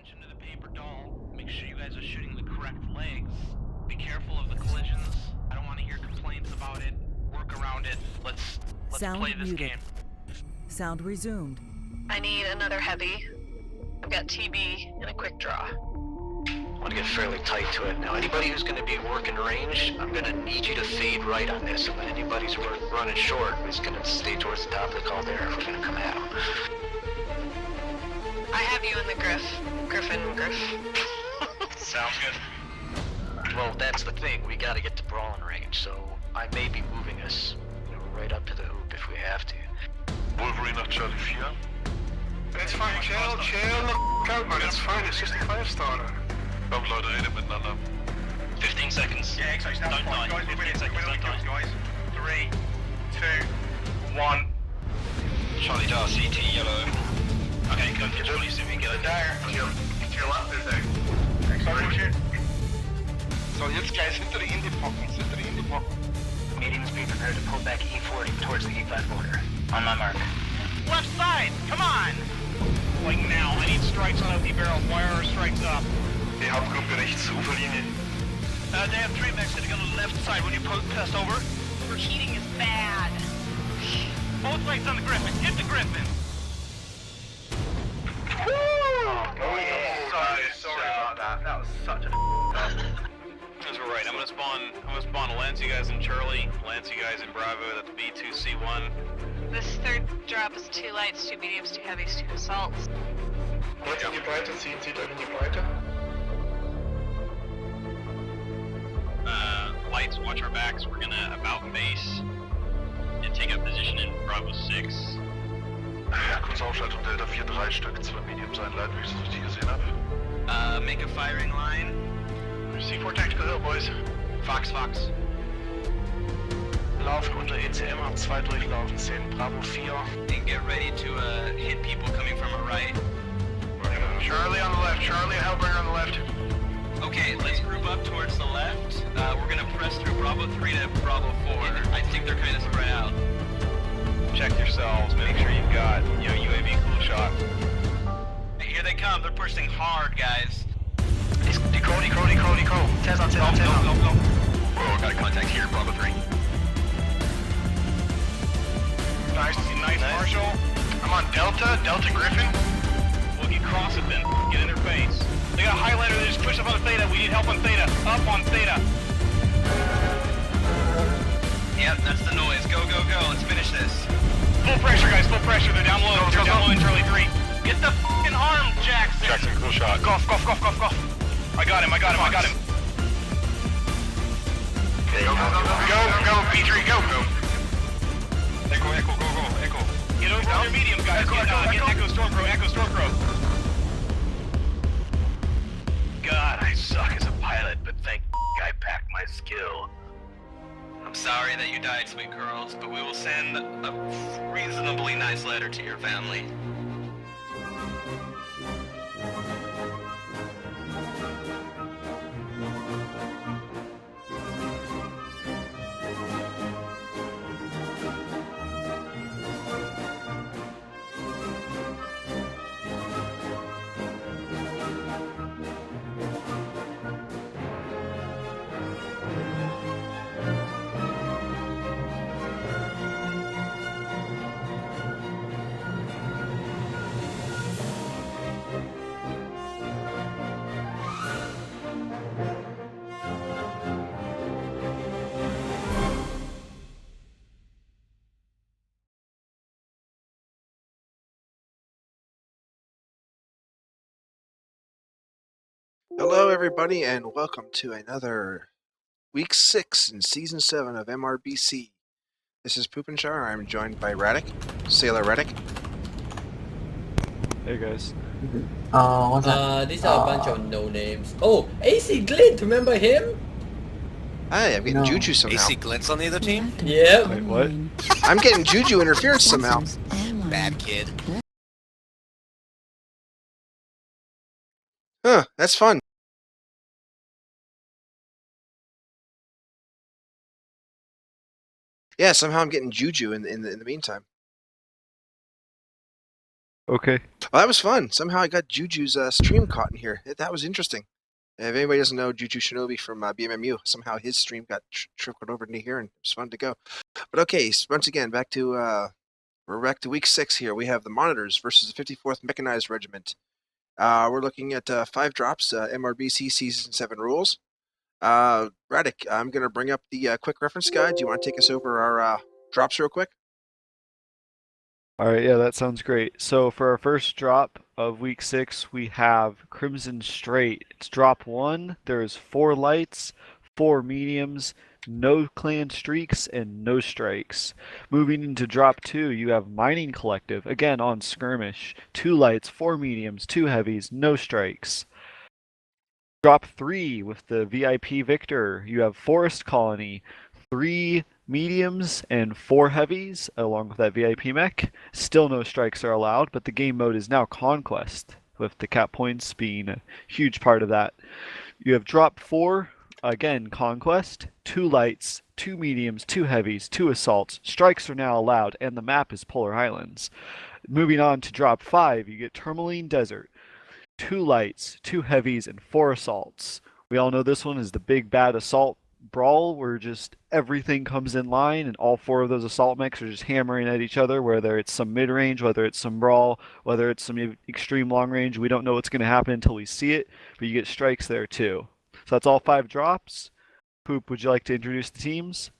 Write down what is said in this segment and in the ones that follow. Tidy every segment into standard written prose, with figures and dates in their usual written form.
attention to the paper doll. Make sure you guys are shooting the correct legs. Be careful of the collisions. I don't want to hear complaints about it. Work around it. Let's play this game. Sound resumed. I need another heavy. I've got TB and a quick draw. I want to get fairly tight to it. Now, anybody who's going to be working range, I'm going to need you to fade right on this. And then anybody who's running short is going to stay towards the top of the caldera if we're going to come at them. I have you in the Griff. Griffin. Sounds good. Well, that's the thing. We got to get to brawling range, so I may be moving us right up to the hoop if we have to. Wolverine nach Charlie 4. It's fine, chill the out, man. It's fine, it's just a fire starter. Komm, Leute, redet miteinander. 15 seconds. Yeah, exactly. That's Don't fine. die. Guys, 15 seconds, don't die. guys. 3, 2, 1. Charlie Dar, CT, yellow. Okay, go get Charlie soon. We get it. There. To your left, is there? Sorry, so, jetzt guys, hinter die Indie-Pockets, Mediums, be prepared to pull back E40 towards the E5 border. On my mark. Left side, come on! Like now, I need strikes on empty barrels. Why are our strikes up? Die Hauptgruppe rechts, Uferlinie. They have 3 mechs sitting on the left side when you pass over. Overheating is bad. Both legs on the Griffin. Hit the Griffin. Sorry about that. That was such a That's right. I'm gonna spawn Lance, you guys in Charlie, Lance, you guys in Bravo. That's B2C1. This third drop is 2 lights, 2 mediums, 2 heavies, 2 assaults. Jetzt in die Breite, zieht euch in die Breite. Lights, watch our backs. We're gonna about base and take up position in Bravo 6. Ja, kurz Aufschaltung Delta 4-3 Stück, 2 Mediums einleiten, wie ich es richtig gesehen habe. Make a firing line. C4 Tactical Hill, boys. Fox. Laufen unter ECM, hab 2 durchlaufen, 10 Bravo 4. And get ready to hit people coming from our right. Charlie on the left, Charlie, Hellbringer on the left. Okay, let's group up towards the left. We're gonna press through Bravo 3 to Bravo 4. I think they're kind of spread out. Check yourselves. Make sure you've got, UAV cool shot. Hey, here they come. They're pushing hard, guys. Deco. Tez on. Go. Oh, got a contact here, Bravo 3. Nice, Marshall. I'm on Delta Griffin. Well, you cross it then. Get in their face. They got a highlighter. They just push up on Theta. We need help on Theta. Up on Theta. Yep, that's the noise. Go. Let's finish this. Full pressure, guys. Full pressure. They're down low. They're down low in Charlie 3. Get the f***ing arm, Jackson! Jackson, cool shot. Golf. I got him. Go, P3, go. Echo, go. Get over their medium, guys. Get Echo Stormcrow. God, I suck as a pilot, but thank I packed my skill. I'm sorry that you died, sweet girls, but we will send a reasonably nice letter to your family. Hello everybody and welcome to another week 6 in season 7 of MRBC. This is Poopinchar. I'm joined by Radek, Sailor Reddick. Hey guys. What's that? These are a bunch of no names. Oh, AC Glint, remember him? Hi, I'm getting Juju somehow. AC Glint's on the other team? Yeah. Wait, what? I'm getting Juju interference somehow. Bad kid. Huh, that's fun. Yeah, somehow I'm getting Juju in the meantime. Okay. Well, that was fun. Somehow I got Juju's stream caught in here. That was interesting. If anybody doesn't know Juju Shinobi from BMMU, somehow his stream got trickled over into here, and it was fun to go. But okay, once again, we're back to week 6 here. We have the Monitors versus the 54th Mechanized Regiment. We're looking at 5 drops, MRBC Season 7 rules. Radic, I'm going to bring up the quick reference guide. Do you want to take us over our drops real quick? Alright, yeah, that sounds great. So for our first drop of week 6, we have Crimson Straight. It's drop 1. There's 4 lights, 4 mediums, no clan streaks, and no strikes. Moving into drop 2, you have Mining Collective, again on skirmish. 2 lights, 4 mediums, 2 heavies, no strikes. Drop 3 with the VIP Victor, you have Forest Colony, 3 mediums and 4 heavies along with that VIP mech. Still no strikes are allowed, but the game mode is now Conquest, with the cap points being a huge part of that. You have drop 4, again Conquest, 2 lights, 2 mediums, 2 heavies, 2 assaults. Strikes are now allowed, and the map is Polar Highlands. Moving on to drop 5, you get Tourmaline Desert, 2 lights, 2 heavies, and 4 assaults. We all know this one is the big bad assault brawl where just everything comes in line and all 4 of those assault mechs are just hammering at each other, whether it's some mid-range, whether it's some brawl, whether it's some extreme long range. We don't know what's going to happen until we see it, but you get strikes there too. So that's all 5 drops. Poop, would you like to introduce the teams?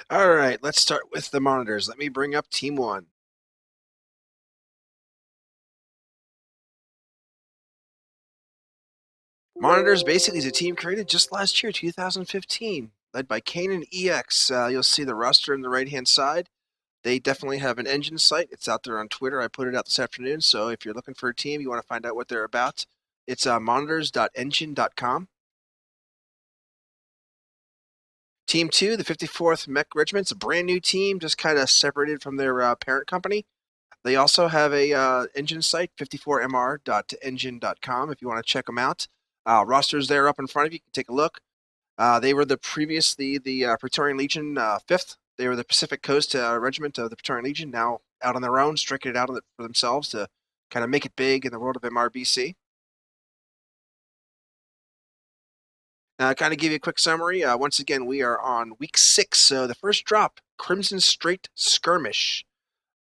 All right, let's start with the Monitors. Let me bring up Team 1. Monitors basically is a team created just last year, 2015, led by Kane and EX. You'll see the roster on the right-hand side. They definitely have an engine site. It's out there on Twitter. I put it out this afternoon, so if you're looking for a team, you want to find out what they're about, it's monitors.engine.com. Team 2, the 54th Mech Regiment, it's a brand new team, just kind of separated from their parent company. They also have a engine site, 54mr.engine.com, if you want to check them out. Roster's there up in front of you. You can take a look. They were previously the Praetorian Legion 5th. They were the Pacific Coast Regiment of the Praetorian Legion, now out on their own, striking it out for themselves to kind of make it big in the world of MRBC. Kind of give you a quick summary. Once again, we are on week 6. So the first drop, Crimson Straight Skirmish.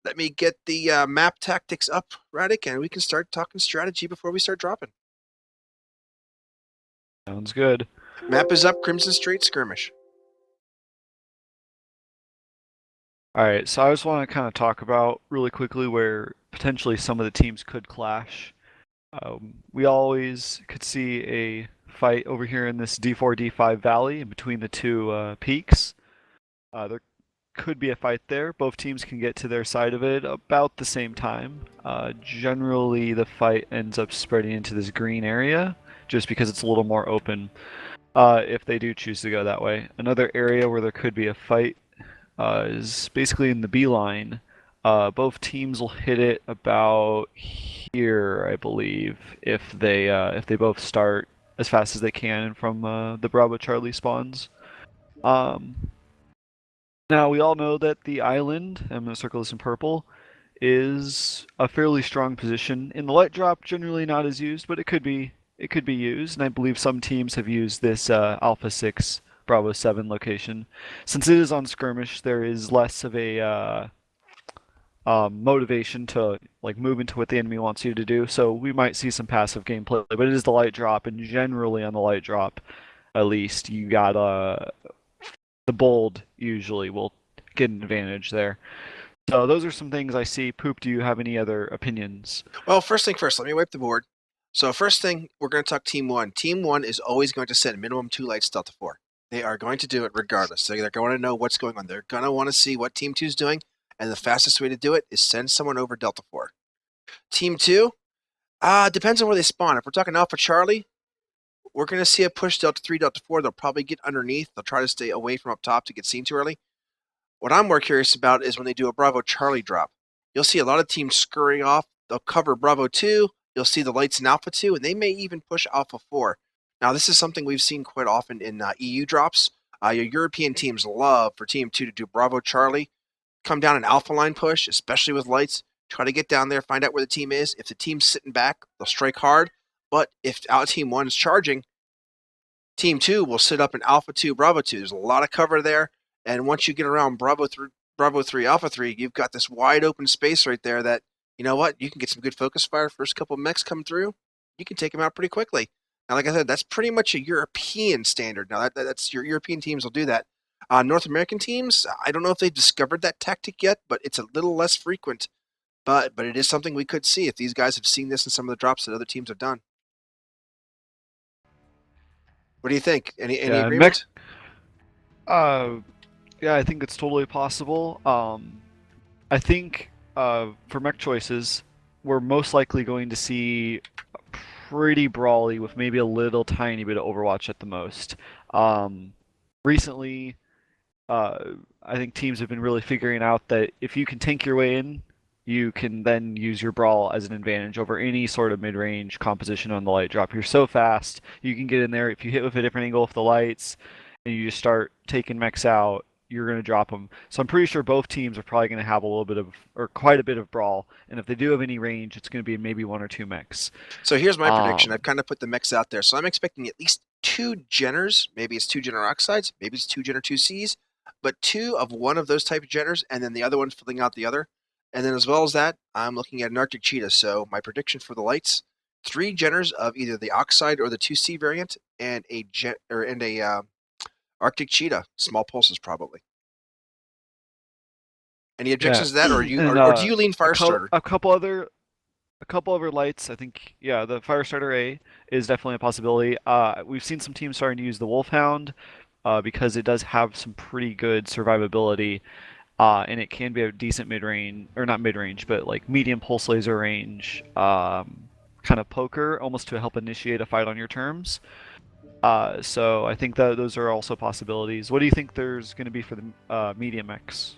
Let me get the map tactics up, Radic, and we can start talking strategy before we start dropping. Sounds good. Map is up, Crimson Straight Skirmish. Alright, so I just want to kind of talk about really quickly where potentially some of the teams could clash. We always could see a fight over here in this D4, D5 valley in between the 2 peaks. There could be a fight there. Both teams can get to their side of it about the same time. Generally, the fight ends up spreading into this green area just because it's a little more open if they do choose to go that way. Another area where there could be a fight is basically in the B line. Both teams will hit it about here, I believe, if they both start as fast as they can from the Bravo Charlie spawns. Now we all know that the island, I'm going to circle this in purple, is a fairly strong position. In the light drop, generally not as used, but it could be used, and I believe some teams have used this Alpha 6 Bravo 7 location. Since it is on skirmish, there is less of a motivation to like move into what the enemy wants you to do, so we might see some passive gameplay, but it is the light drop, and generally on the light drop, at least, you got the bold usually will get an advantage there. So those are some things I see. Poop, do you have any other opinions? Well, first thing first, let me wipe the board. So first thing, we're going to talk Team 1. Team 1 is always going to send minimum 2 lights Delta 4. They are going to do it regardless. They're going to know what's going on. They're going to want to see what Team 2 is doing, and the fastest way to do it is send someone over Delta 4. Team 2, depends on where they spawn. If we're talking Alpha Charlie, we're going to see a push Delta 3, Delta 4. They'll probably get underneath. They'll try to stay away from up top to get seen too early. What I'm more curious about is when they do a Bravo Charlie drop. You'll see a lot of teams scurrying off. They'll cover Bravo 2. You'll see the lights in Alpha 2, and they may even push Alpha 4. Now, this is something we've seen quite often in EU drops. Your European teams love for Team 2 to do Bravo Charlie, come down an Alpha line push, especially with lights, Try to get down there, find out where the team is. If the team's sitting back, they'll strike hard. But if out team 1 is charging, team 2 will sit up in Alpha 2, Bravo 2. There's a lot of cover there. And once you get around Bravo 3, Alpha 3, you've got this wide open space right there that, you know what, you can get some good focus fire. First couple of mechs come through, you can take them out pretty quickly. Now, like I said, that's pretty much a European standard. Now, that's your European teams will do that. North American teams, I don't know if they've discovered that tactic yet, but it's a little less frequent. But it is something we could see if these guys have seen this in some of the drops that other teams have done. What do you think? Any agreement? Yeah, I think it's totally possible. I think for mech choices, we're most likely going to see pretty brawly with maybe a little tiny bit of Overwatch at the most. Recently, I think teams have been really figuring out that if you can tank your way in, you can then use your brawl as an advantage over any sort of mid-range composition on the light drop. You're so fast, you can get in there. If you hit with a different angle with the lights, and you just start taking mechs out, you're going to drop them. So I'm pretty sure both teams are probably going to have a little bit of, or quite a bit of brawl. And if they do have any range, it's going to be maybe 1 or 2 mechs. So here's my prediction. I've kind of put the mechs out there. So I'm expecting at least 2 Jenners. Maybe it's 2 Jenner Oxides. Maybe it's 2 Jenner 2Cs. But 2 of one of those type of Jenners, and then the other one filling out the other. And then as well as that, I'm looking at an Arctic Cheetah. So my prediction for the lights, 3 Jenners of either the Oxide or the 2C variant, and a Arctic Cheetah. Small pulses, probably. Any objections to that, or do you lean Firestarter? A couple other lights. I think the Firestarter A is definitely a possibility. We've seen some teams starting to use the Wolfhound because it does have some pretty good survivability, and it can be a decent mid-range, or not mid-range, but like medium pulse laser range kind of poker, almost to help initiate a fight on your terms. So I think that those are also possibilities. What do you think there's going to be for the medium mechs?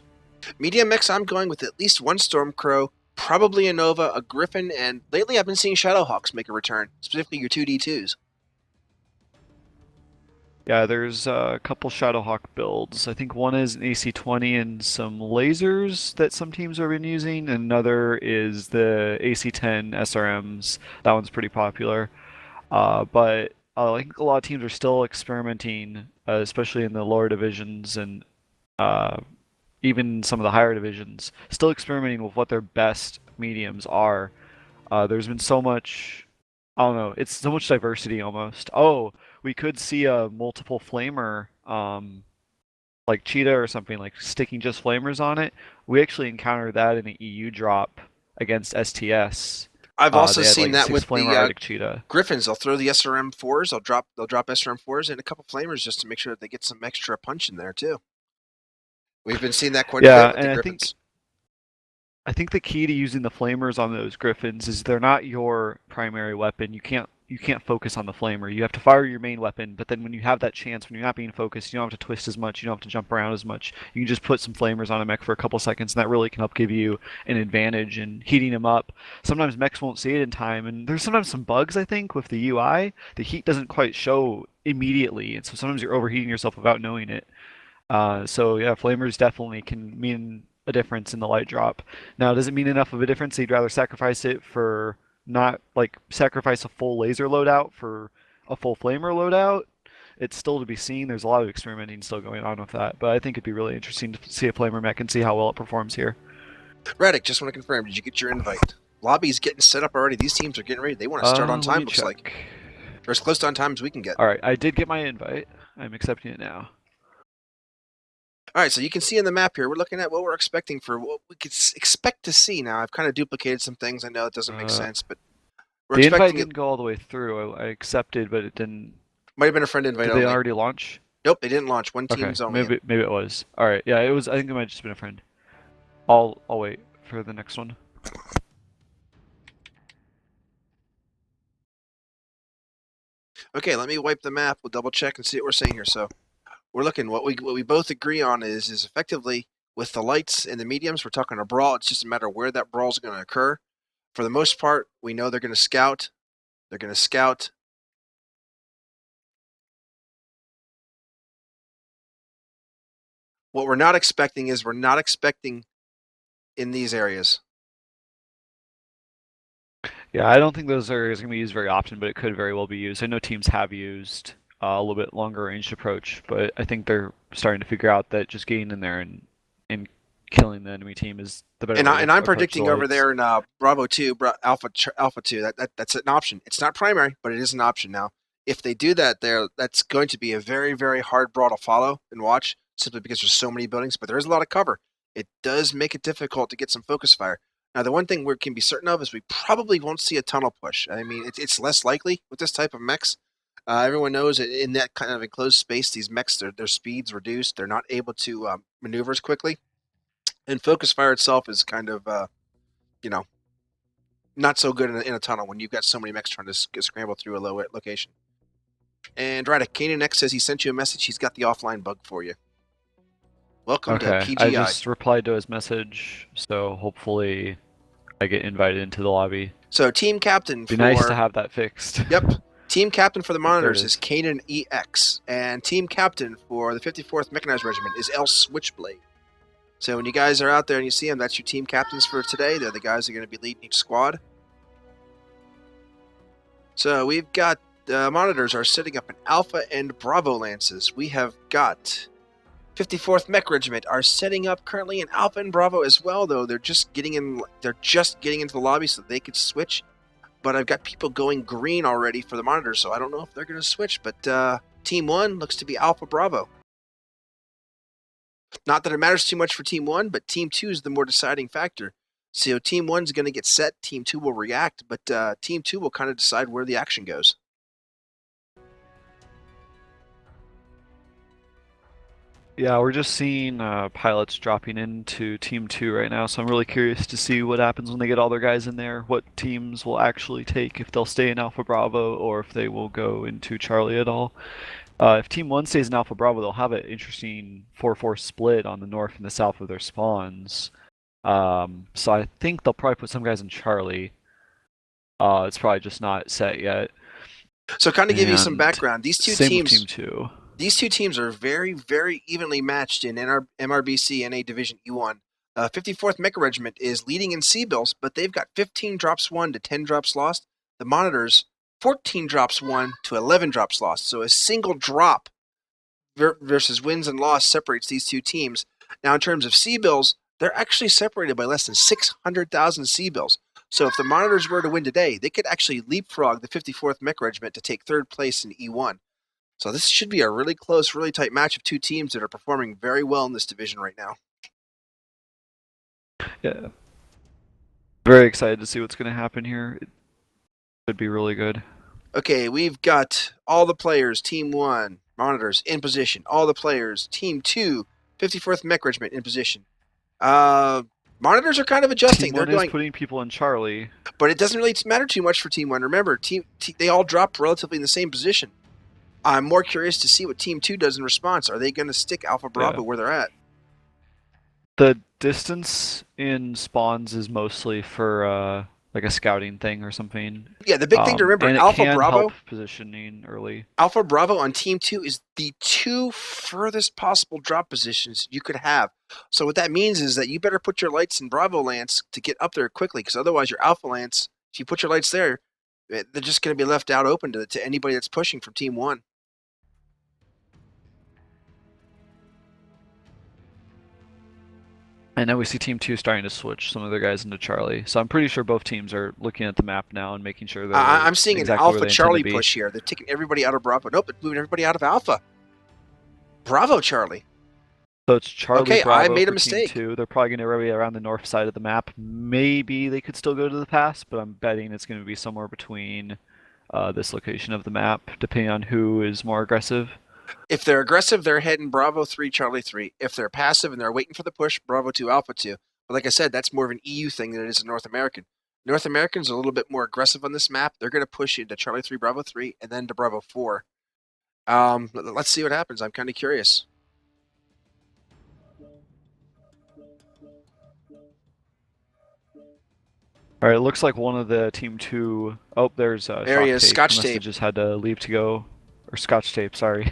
Medium mechs, I'm going with at least 1 Stormcrow, probably a Nova, a Griffin, and lately I've been seeing Shadowhawks make a return, specifically your 2D2s. Yeah, there's a couple Shadowhawk builds. I think one is an AC-20 and some lasers that some teams have been using, and another is the AC-10 SRMs. That one's pretty popular. But I think a lot of teams are still experimenting, especially in the lower divisions and even some of the higher divisions, still experimenting with what their best mediums are. There's been so much, I don't know, it's so much diversity almost. Oh, we could see a multiple flamer, like Cheetah or something, like sticking just flamers on it. We actually encountered that in an EU drop against STS. I've also seen like that with the Arctic Cheetah. Griffins. They'll throw the SRM4s. They'll drop SRM4s and a couple flamers just to make sure that they get some extra punch in there too. We've been seeing that quite a bit with the Griffins. I think the key to using the flamers on those Griffins is they're not your primary weapon. You can't focus on the flamer. You have to fire your main weapon, but then when you have that chance, when you're not being focused, you don't have to twist as much, you don't have to jump around as much. You can just put some flamers on a mech for a couple seconds, and that really can help give you an advantage in heating them up. Sometimes mechs won't see it in time, and there's sometimes some bugs, I think, with the UI. The heat doesn't quite show immediately, and so sometimes you're overheating yourself without knowing it. So yeah, flamers definitely can mean a difference in the light drop. Now, does it mean enough of a difference that you'd rather sacrifice it for not like sacrifice a full laser loadout for a full flamer loadout? It's still to be seen. There's a lot of experimenting still going on with that, but I think it'd be really interesting to see a flamer mech and see how well it performs here. Radek, just want to confirm, did you get your invite? Lobby's getting set up already. These teams are getting ready. They want to start on time, looks like. Or as close to on time as we can get. Alright, I did get my invite. I'm accepting it now. All right, so you can see in the map here, we're looking at what we're expecting for what we could expect to see. Now, I've kind of duplicated some things. I know it doesn't make sense, but we're the expecting invite didn't go all the way through. I accepted, but it didn't. Might have been a friend invite. Did they already launch? Nope, they didn't launch. One team's only. Maybe it was. All right, yeah, it was. I think it might have just been a friend. I'll wait for the next one. Okay, let me wipe the map. We'll double check and see what we're saying here. So. We're looking, what we both agree on is effectively with the lights and the mediums, we're talking a brawl. It's just a matter of where that brawl is going to occur. For the most part, we know they're going to scout. They're going to scout. What we're not expecting is in these areas. Yeah, I don't think those are going to be used very often, but it could very well be used. I know teams have used a little bit longer ranged approach, but I think they're starting to figure out that just getting in there and killing the enemy team is the better way And to I'm approach predicting the over lights. there in Bravo 2, Alpha 2, that's an option. It's not primary, but it is an option now. If they do that there, that's going to be a very, very hard brawl to follow and watch, simply because there's so many buildings, but there is a lot of cover. It does make it difficult to get some focus fire. Now, the one thing we can be certain of is we probably won't see a tunnel push. I mean, it's less likely with this type of mechs. Everyone knows that in that kind of enclosed space, these mechs, their speed's reduced. They're not able to maneuver as quickly. And focus fire itself is kind of, not so good in a tunnel when you've got so many mechs trying to scramble through a low location. And right, Kanan X says he sent you a message. He's got the offline bug for you. Welcome to Okay, PGI. I just replied to his message, so hopefully I get invited into the lobby. So team captain Be for... nice to have that fixed. Yep. Team captain for the monitors is. is Kanan EX. And team captain for the 54th Mechanized Regiment is L Switchblade. So when you guys are out there and you see them, that's your team captains for today. They're the guys who are going to be leading each squad. So we've got monitors are setting up an Alpha and Bravo lances. We have got 54th Mech Regiment are setting up currently an Alpha and Bravo as well, though they're just getting in. They're just getting into the lobby so they could switch. But I've got people going green already for the monitors, so I don't know if they're going to switch. But Team 1 looks to be Alpha Bravo. Not that it matters too much for Team 1, but Team 2 is the more deciding factor. So Team 1 is going to get set, Team 2 will react, but Team 2 will kind of decide where the action goes. Yeah, we're just seeing pilots dropping into Team 2 right now, so I'm really curious to see what happens when they get all their guys in there, what teams will actually take, if they'll stay in Alpha Bravo or if they will go into Charlie at all. If Team 1 stays in Alpha Bravo, they'll have an interesting 4-4 split on the north and the south of their spawns. So I think they'll probably put some guys in Charlie. It's probably just not set yet. So kind of give you some And background. These two same teams, with Team 2. These two teams are very, very evenly matched in MRBC-NA Division E1. 54th Mecha Regiment is leading in C-bills, but they've got 15 drops won to 10 drops lost. The monitors, 14 drops won to 11 drops lost. So a single drop versus wins and loss separates these two teams. Now, in terms of C-bills, they're actually separated by less than 600,000 C-bills. So if the monitors were to win today, they could actually leapfrog the 54th Mecha Regiment to take third place in E1. So this should be a really close, really tight match of two teams that are performing very well in this division right now. Yeah. Very excited to see what's going to happen here. It should be really good. Okay, we've got all the players, Team 1, monitors, in position. All the players, Team 2, 54th Mech Regiment, in position. Monitors are kind of adjusting. Team 1 They're going, is putting people in Charlie. but it doesn't really matter too much for Team 1. Remember, they all dropped relatively in the same position. I'm more curious to see what Team 2 does in response. Are they going to stick Alpha Bravo where they're at? The distance in spawns is mostly for like a scouting thing or something. Yeah, the big thing to remember, and Alpha it can Bravo help positioning early. Alpha Bravo on Team 2 is the two furthest possible drop positions you could have. So what that means is that you better put your lights in Bravo Lance to get up there quickly, because otherwise your Alpha Lance, if you put your lights there, they're just going to be left out open to anybody that's pushing from Team 1. And now we see Team 2 starting to switch some of their guys into Charlie. So I'm pretty sure both teams are looking at the map now and making sure that I'm seeing exactly an where Alpha they Charlie intend to be. push here. They're taking everybody out of Bravo. Nope, they're moving everybody out of Alpha. Bravo Charlie. So it's Charlie Okay, Bravo I made a for mistake. Team 2. They're probably going to be around the north side of the map. Maybe they could still go to the pass, but I'm betting it's going to be somewhere between this location of the map, depending on who is more aggressive. If they're aggressive, they're heading Bravo 3, Charlie 3. If they're passive and they're waiting for the push, Bravo 2, Alpha 2. But like I said, that's more of an EU thing than it is a North American. North Americans are a little bit more aggressive on this map. They're going to push into Charlie 3, Bravo 3, and then to Bravo 4. Let's see what happens. I'm kind of curious. All right, it looks like one of the Team 2... Oh, there's There he is, Scotch Must have tape. just had to leave to go. Or Scotch tape, sorry.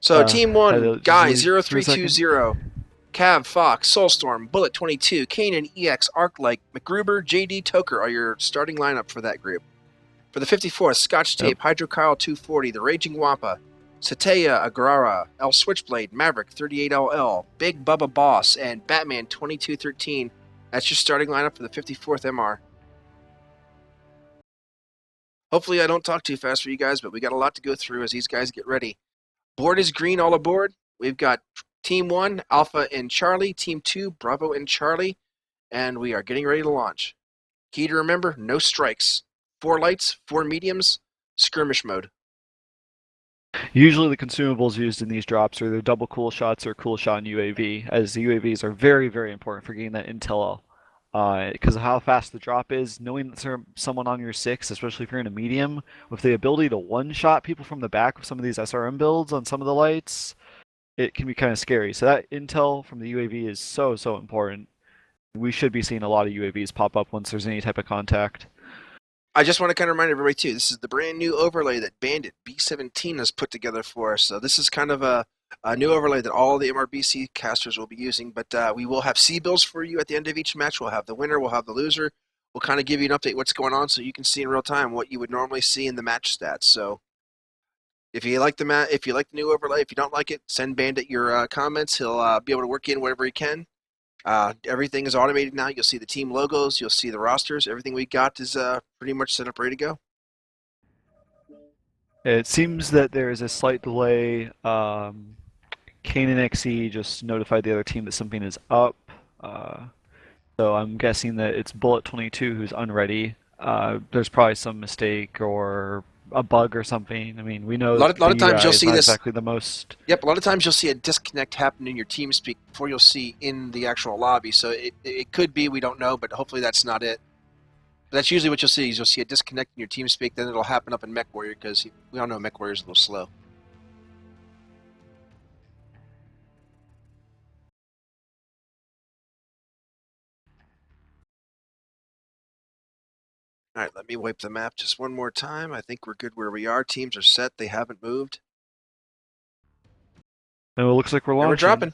So Team 1, just Guy, leave for a second. 0320. Cav, Fox, Soulstorm, Bullet 22, Kanan, EX, Arclight, McGruber, JD, Toker are your starting lineup for that group. For the 54th, Scotch Tape, Hydro Kyle 240, The Raging Wampa, Sataya Agrara, El Switchblade, Maverick 38LL, Big Bubba Boss, and Batman 2213. That's your starting lineup for the 54th MR. Hopefully I don't talk too fast for you guys, but we got a lot to go through as these guys get ready. Board is green, all aboard. We've got Team 1, Alpha and Charlie, Team 2, Bravo and Charlie, and we are getting ready to launch. Key to remember, no strikes. 4 lights, 4 mediums, skirmish mode. Usually the consumables used in these drops are either double cool shots or cool shot and UAV, as the UAVs are very, very important for getting that intel. Because of how fast the drop is, knowing that there's someone on your 6, especially if you're in a medium, with the ability to one-shot people from the back with some of these SRM builds on some of the lights, it can be kind of scary. So that intel from the UAV is so, so important. We should be seeing a lot of UAVs pop up once there's any type of contact. I just want to kind of remind everybody too, this is the brand new overlay that Bandit B17 has put together for us. So this is kind of a new overlay that all the MRBC casters will be using, but we will have C-bills for you at the end of each match. We'll have the winner, we'll have the loser. We'll kind of give you an update what's going on so you can see in real time what you would normally see in the match stats. So if you like the new overlay, if you don't like it, send Bandit your comments. He'll be able to work in whatever he can. Everything is automated now. You'll see the team logos. You'll see the rosters. Everything we got is pretty much set up, ready to go. It seems that there is a slight delay. Kanan XE just notified the other team that something is up. So I'm guessing that it's Bullet 22 who's unready. There's probably some mistake or a bug or something. I mean, we know a lot of times you'll see this exactly the most. Yep, a lot of times you'll see a disconnect happen in your TeamSpeak before you'll see in the actual lobby. So it could be, we don't know, but hopefully that's not it. But that's usually what you'll see. Is you'll see a disconnect in your TeamSpeak, then it'll happen up in Mech Warrior because we all know Mech Warrior is a little slow. All right, let me wipe the map just one more time. I think we're good where we are. Teams are set. They haven't moved. And it looks like we're launching. And we're dropping.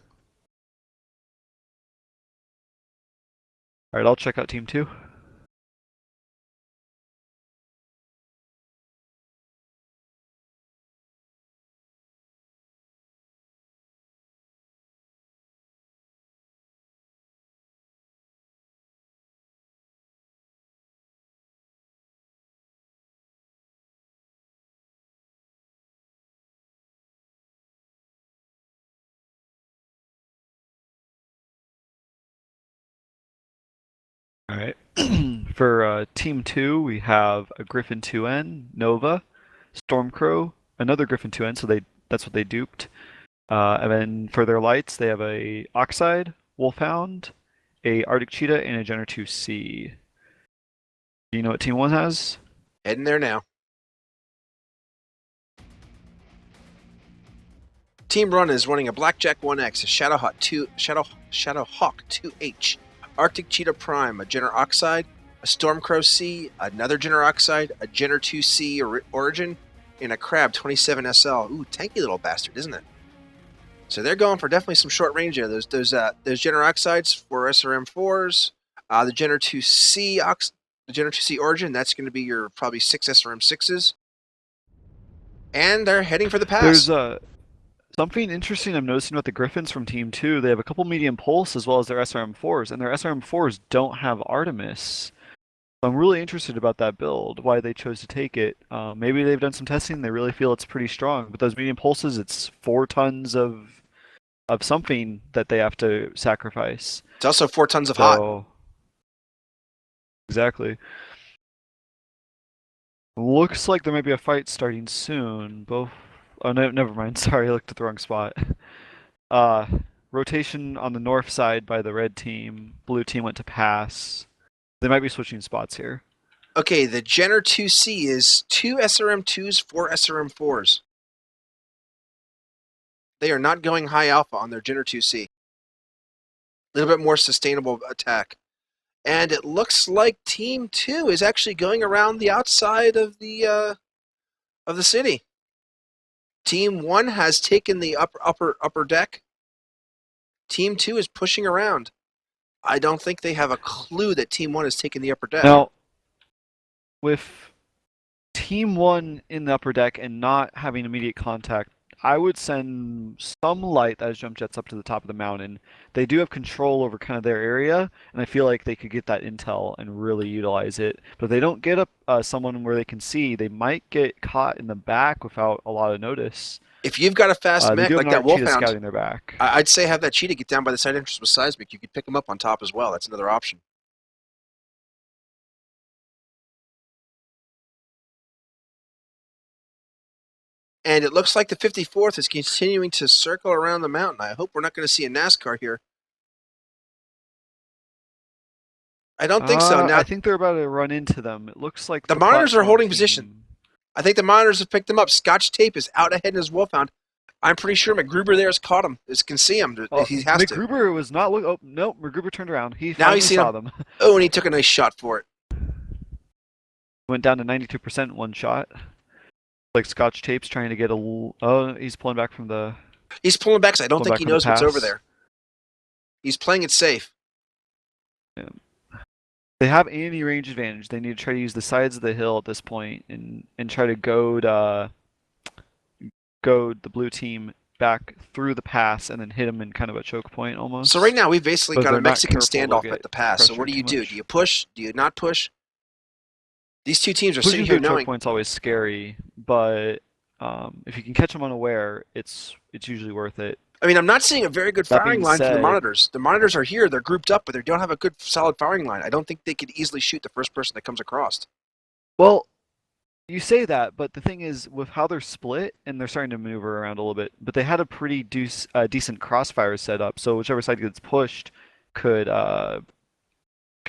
All right, I'll check out Team 2. All right. For Team 2, we have a Griffin 2N, Nova, Stormcrow, another Griffin 2N, so that's what they duped. And then for their lights, they have a Oxide, Wolfhound, a Arctic Cheetah, and a Jenner 2C. Do you know what Team 1 has? Heading there now. Team Run is running a Blackjack 1X, a Shadowhawk 2H, Arctic Cheetah Prime, a Jenner Oxide, a Stormcrow C, another Jenner Oxide, a Jenner 2C Origin, and a Crab 27SL. Ooh, tanky little bastard, isn't it? So they're going for definitely some short range there. Those Jenner Oxides for SRM4s, the Jenner 2C Origin, that's going to be your probably 6 SRM6s. And they're heading for the pass. There's something interesting I'm noticing about the Griffins from Team 2. They have a couple medium pulse as well as their SRM4s, and their SRM4s don't have Artemis. So I'm really interested about that build, why they chose to take it. Maybe they've done some testing and they really feel it's pretty strong. But those medium pulses, it's 4 tons of something that they have to sacrifice. It's also 4 tons of hot. Exactly. Looks like there might be a fight starting soon. Both. Oh, no, never mind. Sorry, I looked at the wrong spot. Rotation on the north side by the red team. Blue team went to pass. They might be switching spots here. Okay, the Jenner 2C is 2 SRM2s, 4 SRM4s. They are not going high alpha on their Jenner 2C. A little bit more sustainable attack. And it looks like Team 2 is actually going around the outside of the city. Team 1 has taken the upper deck. Team 2 is pushing around. I don't think they have a clue that Team 1 is taking the upper deck. Now, with Team 1 in the upper deck and not having immediate contact, I would send some light that has jump jets up to the top of the mountain. They do have control over kind of their area, and I feel like they could get that intel and really utilize it. But if they don't get up someone where they can see, they might get caught in the back without a lot of notice. If you've got a fast mech like that Cheetah Wolfhound, scouting their back. I'd say have that Cheetah get down by the side entrance with seismic. You could pick them up on top as well. That's another option. And it looks like the 54th is continuing to circle around the mountain. I hope we're not going to see a NASCAR here. I don't think so. Now, I think they're about to run into them. It looks like the monitors are holding team. position. I think the monitors have picked them up. Scotch Tape is out ahead in his Wolfhound. I'm pretty sure McGruber there has caught him. He can see him. He has to. McGruber was not looking. Oh no, McGruber turned around. He Now finally he's seen saw him. them. Oh, and he took a nice shot for it. Went down to 92% one shot. Like Scotch Tape's trying to get a. Oh, he's pulling back from the. He's pulling back because I don't think he knows what's over pass. there. He's playing it safe. Yeah. They have any range advantage. They need to try to use the sides of the hill at this point and try to goad the blue team back through the pass and then hit them in kind of a choke point almost. So right now we've basically But got a they're not Mexican careful, standoff they'll at get the pass. So what pressured do? too much. Do you push? Do you not push? These two teams are Pushing sitting through here the choke knowing. point's always scary, but if you can catch them unaware, it's usually worth it. I mean, I'm not seeing a very good That firing being line from the said- monitors. The monitors are here. They're grouped up, but they don't have a good, solid firing line. I don't think they could easily shoot the first person that comes across. Well, you say that, but the thing is, with how they're split, and they're starting to maneuver around a little bit, but they had a pretty decent crossfire set up, so whichever side gets pushed could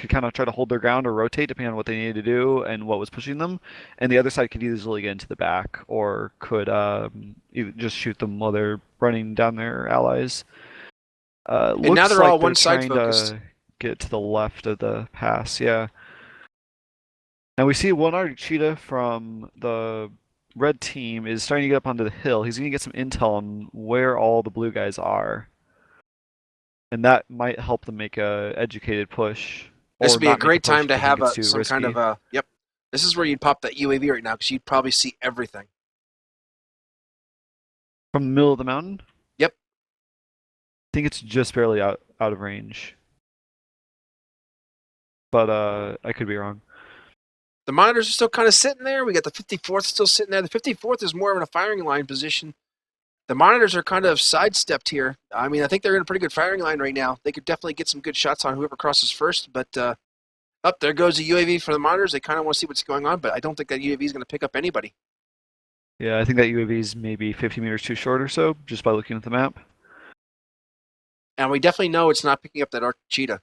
kind of try to hold their ground or rotate depending on what they needed to do and what was pushing them, and the other side could easily get into the back or could either just shoot them while they're running down their allies. And now they're all one side trying focused. to get to the left of the pass, yeah. Now we see one Arctic Cheetah from the red team is starting to get up onto the hill. He's going to get some intel on where all the blue guys are. And that might help them make a educated push. This or would be a not make great push time to because I have think it's too some kind risky. of Yep. This is where you'd pop that UAV right now because you'd probably see everything. From the middle of the mountain? Yep. I think it's just barely out of range. But I could be wrong. The monitors are still kind of sitting there. We got the 54th still sitting there. The 54th is more of a firing line position. The monitors are kind of sidestepped here. I mean, I think they're in a pretty good firing line right now. They could definitely get some good shots on whoever crosses first. But up there goes the UAV for the monitors. They kind of want to see what's going on, but I don't think that UAV is going to pick up anybody. Yeah, I think that UAV is maybe 50 meters too short or so, just by looking at the map. And we definitely know it's not picking up that Arctic Cheetah.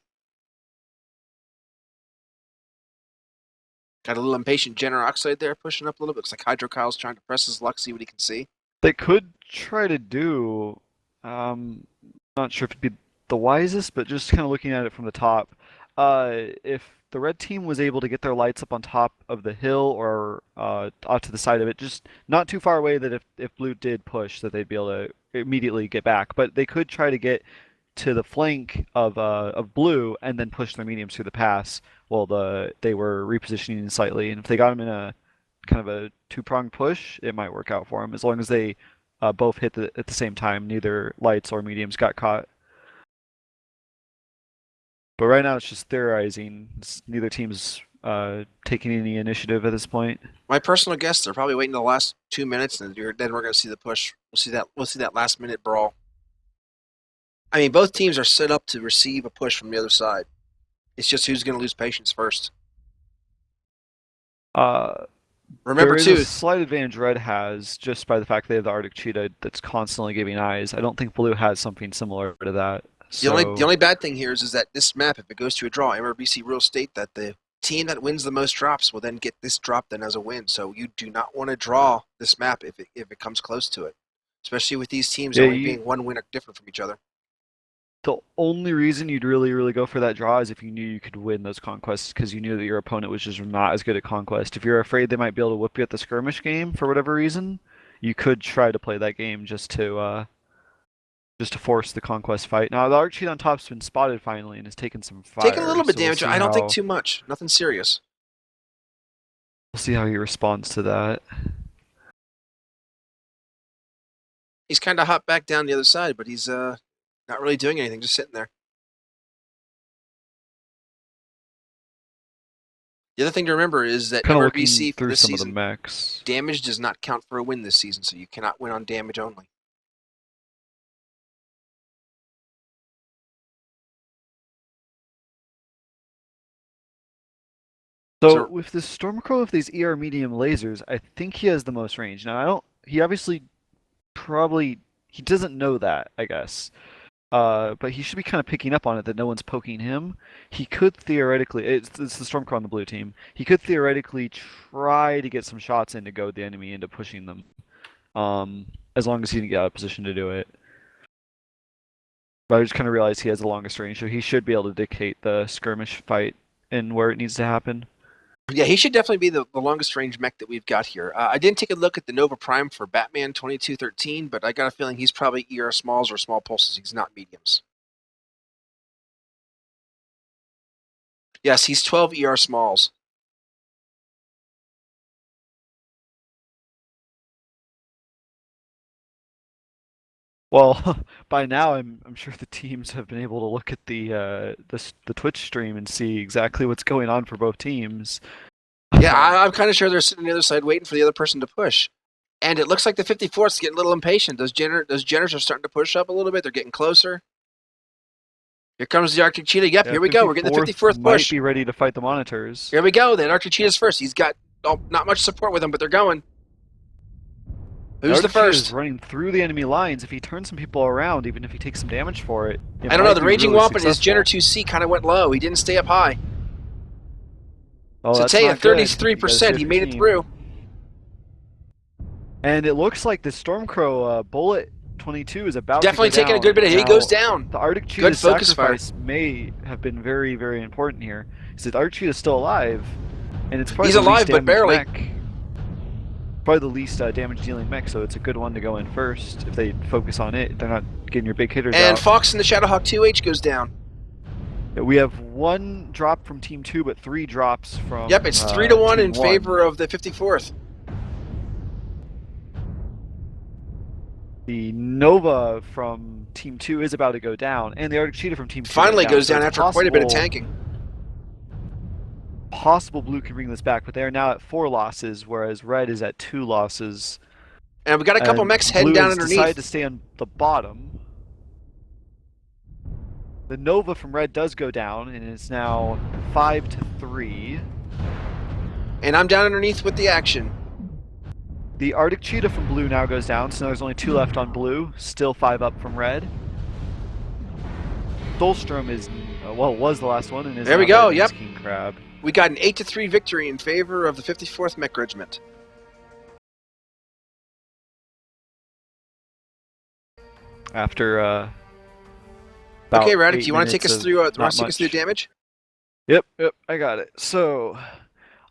Got a little impatient Jenner Oxide there pushing up a little bit. Looks like Hydro Kyle's trying to press his luck, see what he can see. They could try to do, not sure if it'd be the wisest, but just kind of looking at it from the top. If the red team was able to get their lights up on top of the hill or off to the side of it, just not too far away that if blue did push that they'd be able to immediately get back. But they could try to get to the flank of blue and then push their mediums through the pass while they were repositioning slightly. And if they got them in a kind of a two-pronged push, it might work out for them as long as they both hit at the same time. Neither lights or mediums got caught. But right now it's just theorizing. Neither team's taking any initiative at this point. My personal guess, they're probably waiting the last 2 minutes, and then we're going to see the push. We'll see that last-minute brawl. I mean, both teams are set up to receive a push from the other side. It's just who's going to lose patience first. Remember, there is too, a slight advantage red has just by the fact they have the Arctic Cheetah that's constantly giving eyes. I don't think blue has something similar to that. the only bad thing here is that this map, if it goes to a draw, MRBC rules state that the team that wins the most drops will then get this drop then as a win. So you do not want to draw this map if it comes close to it, especially with these teams only being one win different from each other. The only reason you'd really go for that draw is if you knew you could win those conquests because you knew that your opponent was just not as good at conquest. If you're afraid they might be able to whip you at the skirmish game for whatever reason, you could try to play that game just to just to force the conquest fight. Now the Archie on top's been spotted finally and has taken some fire. Taking a little bit so we'll damage. see I don't think how- too much. Nothing serious. We'll see how he responds to that. He's kind of hopped back down the other side, but he's not really doing anything, just sitting there. The other thing to remember is that Kind of MRBC looking for through this some season, of the mechs. damage does not count for a win this season, so you cannot win on damage only. So with the Stormcrow with these ER medium lasers, I think he has the most range. Now I don't. He obviously he doesn't know that, I guess. But he should be kind of picking up on it that no one's poking him. He could theoretically, it's the Stormcrow on the blue team. He could theoretically try to get some shots in to goad the enemy into pushing them, as long as he can get out of position to do it. But I just kind of realized he has the longest range, so he should be able to dictate the skirmish fight and where it needs to happen. Yeah, he should definitely be the longest range mech that we've got here. I didn't take a look at the Nova Prime for Batman 2213, but I got a feeling he's probably ER smalls or small pulses. He's not mediums. Yes, he's 12 ER smalls. Well, by now I'm sure the teams have been able to look at the Twitch stream and see exactly what's going on for both teams. Yeah, I'm kind of sure they're sitting on the other side waiting for the other person to push. And it looks like the 54th's getting a little impatient. Those Jenners are starting to push up a little bit. They're getting closer. Here comes the Arctic Cheetah. Yep, Yeah, here we go. We're getting the 54th might push. be ready to fight the monitors. Here we go. That Arctic Cheetah's first. He's got not much support with him, but they're going. Who's the Arctic Cheetah first? is running through the enemy lines. If he turns some people around, even if he takes some damage for it, I don't know. The Raging Wampum, his Jenner 2C kind of went low. He didn't stay up high. Oh, So that's Tay not at good. 33%. He made it team. through. And it looks like the Stormcrow Bullet 22 is about Definitely to go taking a down. good bit of hit. He Now, goes down. The Arctic Good Cheetah's focus fire. sacrifice may have been very, very important here. Because the Arctic Cheetah's still alive, and it's probably He's the alive, least but barely. damaged mech. Probably the least damage-dealing mech, so it's a good one to go in first. If they focus on it, they're not getting your big hitters And out. Fox in the Shadowhawk 2H goes down. We have one drop from Team 2, but 3 drops from Yep, it's 3-1 Team in 1. favor of the 54th. The Nova from Team 2 is about to go down, and the Arctic Cheetah from Team 2 Finally goes so down it's after quite a bit of possible- tanking. Possible Blue can bring this back, but they are now at 4 losses, whereas Red is at 2 losses. And we got a couple And mechs heading Blue down has underneath. decided to stay on the bottom. The Nova from Red does go down, and it's now 5-3. And I'm down underneath with the action. The Arctic Cheetah from Blue now goes down, so there's only 2 left on Blue. Still 5 up from Red. Dolstrom is, was the last one, and is There we now go, Red yep. King Crab. We got an 8-3 victory in favor of the 54th Mech Regiment. After Okay, about Radek, 8 do you want to take us minutes through? of not Take us through much. damage? Yep, I got it. So,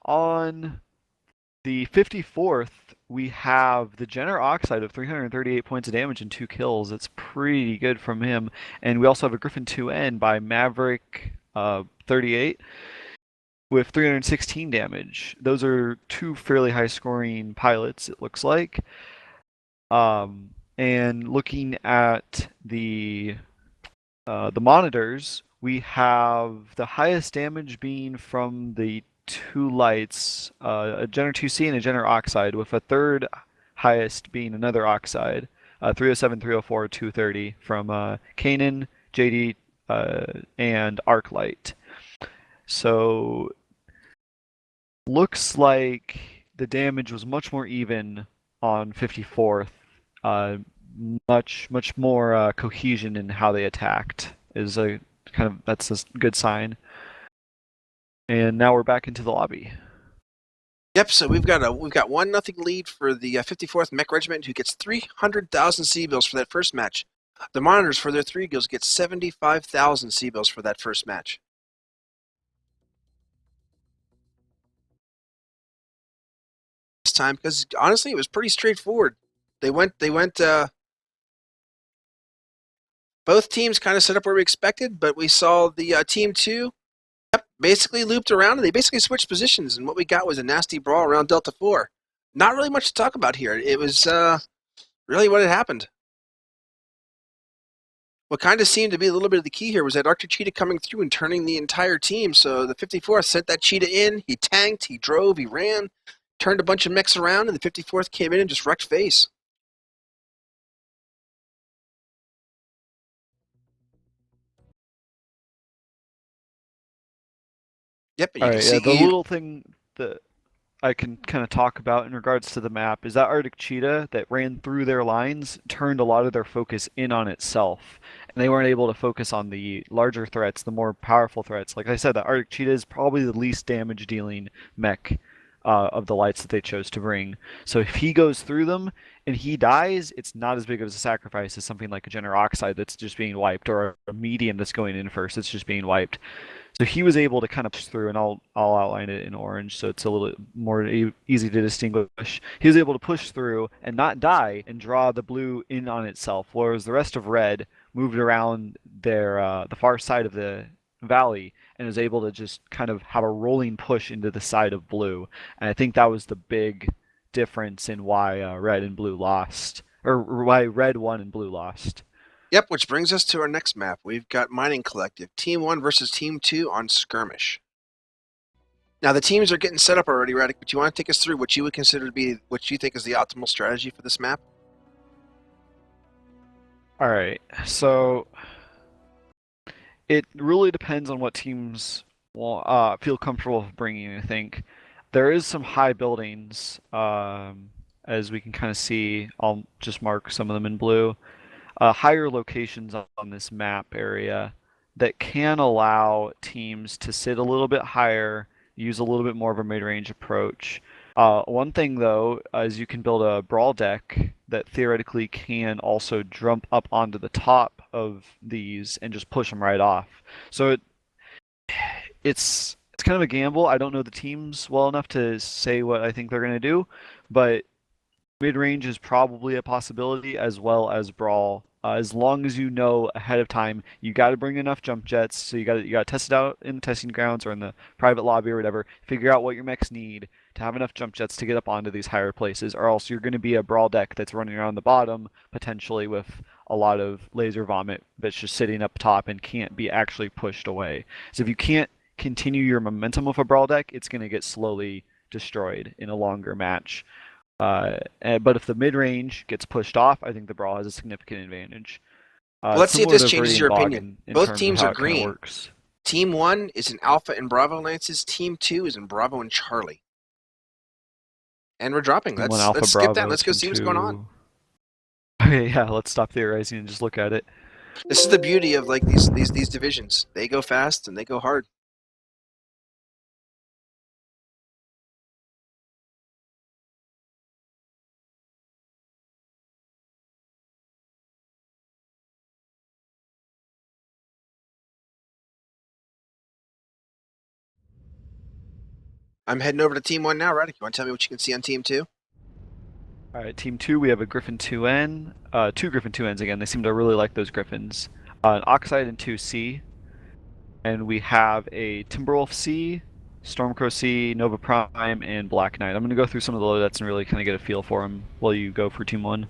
on the 54th, we have the Jenner Oxide of 338 points of damage and 2 kills. That's pretty good from him. And we also have a Griffin 2N by Maverick 38 with 316 damage. Those are 2 fairly high-scoring pilots, it looks like. And looking at the monitors, we have the highest damage being from the 2 lights, a Jenner 2C and a Jenner Oxide, with a third highest being another Oxide, 307, 304, 230 from Kanan, JD, and Arclight. So, looks like the damage was much more even on 54th. Much more cohesion in how they attacked is that's a good sign. And now we're back into the lobby. Yep. So we've got 1-0 lead for the 54th Mech Regiment, who gets 300,000 C-bills for that first match. The Monitors for their 3 guilds get 75,000 C-bills for that first match. This time, because honestly, it was pretty straightforward. They went Both teams kind of set up where we expected, but we saw the Team 2 basically looped around, and they basically switched positions, and what we got was a nasty brawl around Delta 4. Not really much to talk about here. It was really what had happened. What kind of seemed to be a little bit of the key here was that Arctic Cheetah coming through and turning the entire team. So the 54th sent that Cheetah in. He tanked, he drove, he ran, turned a bunch of mechs around, and the 54th came in and just wrecked face. Yep, and you can see the little thing that I can kind of talk about in regards to the map is that Arctic Cheetah that ran through their lines turned a lot of their focus in on itself, and they weren't able to focus on the larger threats, the more powerful threats. Like I said, the Arctic Cheetah is probably the least damage dealing mech of the lights that they chose to bring. So if he goes through them and he dies, it's not as big of a sacrifice as something like a General Oxide that's just being wiped, or a medium that's going in first that's just being wiped. So he was able to kind of push through, and I'll outline it in orange so it's a little more easy to distinguish. He was able to push through and not die and draw the blue in on itself, whereas the rest of red moved around the far side of the valley and was able to just kind of have a rolling push into the side of blue. And I think that was the big difference in why red and blue lost, or why red won and blue lost. Yep, which brings us to our next map. We've got Mining Collective, Team 1 versus Team 2 on Skirmish. Now, the teams are getting set up already, Radic, but you want to take us through what you would consider to be what you think is the optimal strategy for this map? All right, so it really depends on what teams feel comfortable bringing, I think. There is some high buildings, as we can kind of see. I'll just mark some of them in blue. Higher locations on this map area that can allow teams to sit a little bit higher, use a little bit more of a mid-range approach. One thing, though, is you can build a brawl deck that theoretically can also jump up onto the top of these and just push them right off. So it's kind of a gamble. I don't know the teams well enough to say what I think they're going to do, but mid-range is probably a possibility, as well as brawl. As long as you know ahead of time, you got to bring enough jump jets. So you got to test it out in the testing grounds or in the private lobby or whatever. Figure out what your mechs need to have enough jump jets to get up onto these higher places, or else you're going to be a brawl deck that's running around the bottom, potentially with a lot of laser vomit that's just sitting up top and can't be actually pushed away. So if you can't continue your momentum with a brawl deck, it's going to get slowly destroyed in a longer match. But if the mid-range gets pushed off, I think the brawl has a significant advantage. Well, let's see if this changes your Viridian opinion. in Both terms of teams how are it kinda green. works. Team 1 is in Alpha and Bravo Lances. Team 2 is in Bravo and Charlie. And we're dropping. Team Let's 1 Alpha skip Bravo, that. Let's go Team see what's going on. 2. Okay, yeah, let's stop theorizing and just look at it. This is the beauty of like these divisions. They go fast and they go hard. I'm heading over to Team 1 now, Radic. You want to tell me what you can see on Team 2? All right, Team 2, we have a Griffin 2N, two Griffin 2Ns again. They seem to really like those Griffins. An Oxide and 2C, and we have a Timberwolf C, Stormcrow C, Nova Prime, and Black Knight. I'm going to go through some of the loadouts and really kind of get a feel for them while you go for Team 1.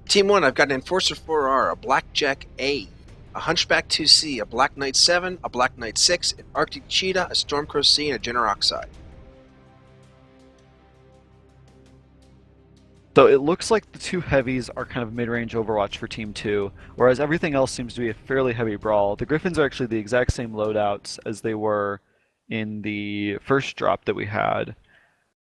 Team 1, I've got an Enforcer 4R, a Blackjack A, a Hunchback 2C, a Black Knight 7, a Black Knight 6, an Arctic Cheetah, a Stormcrow C, and a General Oxide. So it looks like the two heavies are kind of mid-range Overwatch for Team 2, whereas everything else seems to be a fairly heavy brawl. The Griffins are actually the exact same loadouts as they were in the first drop that we had.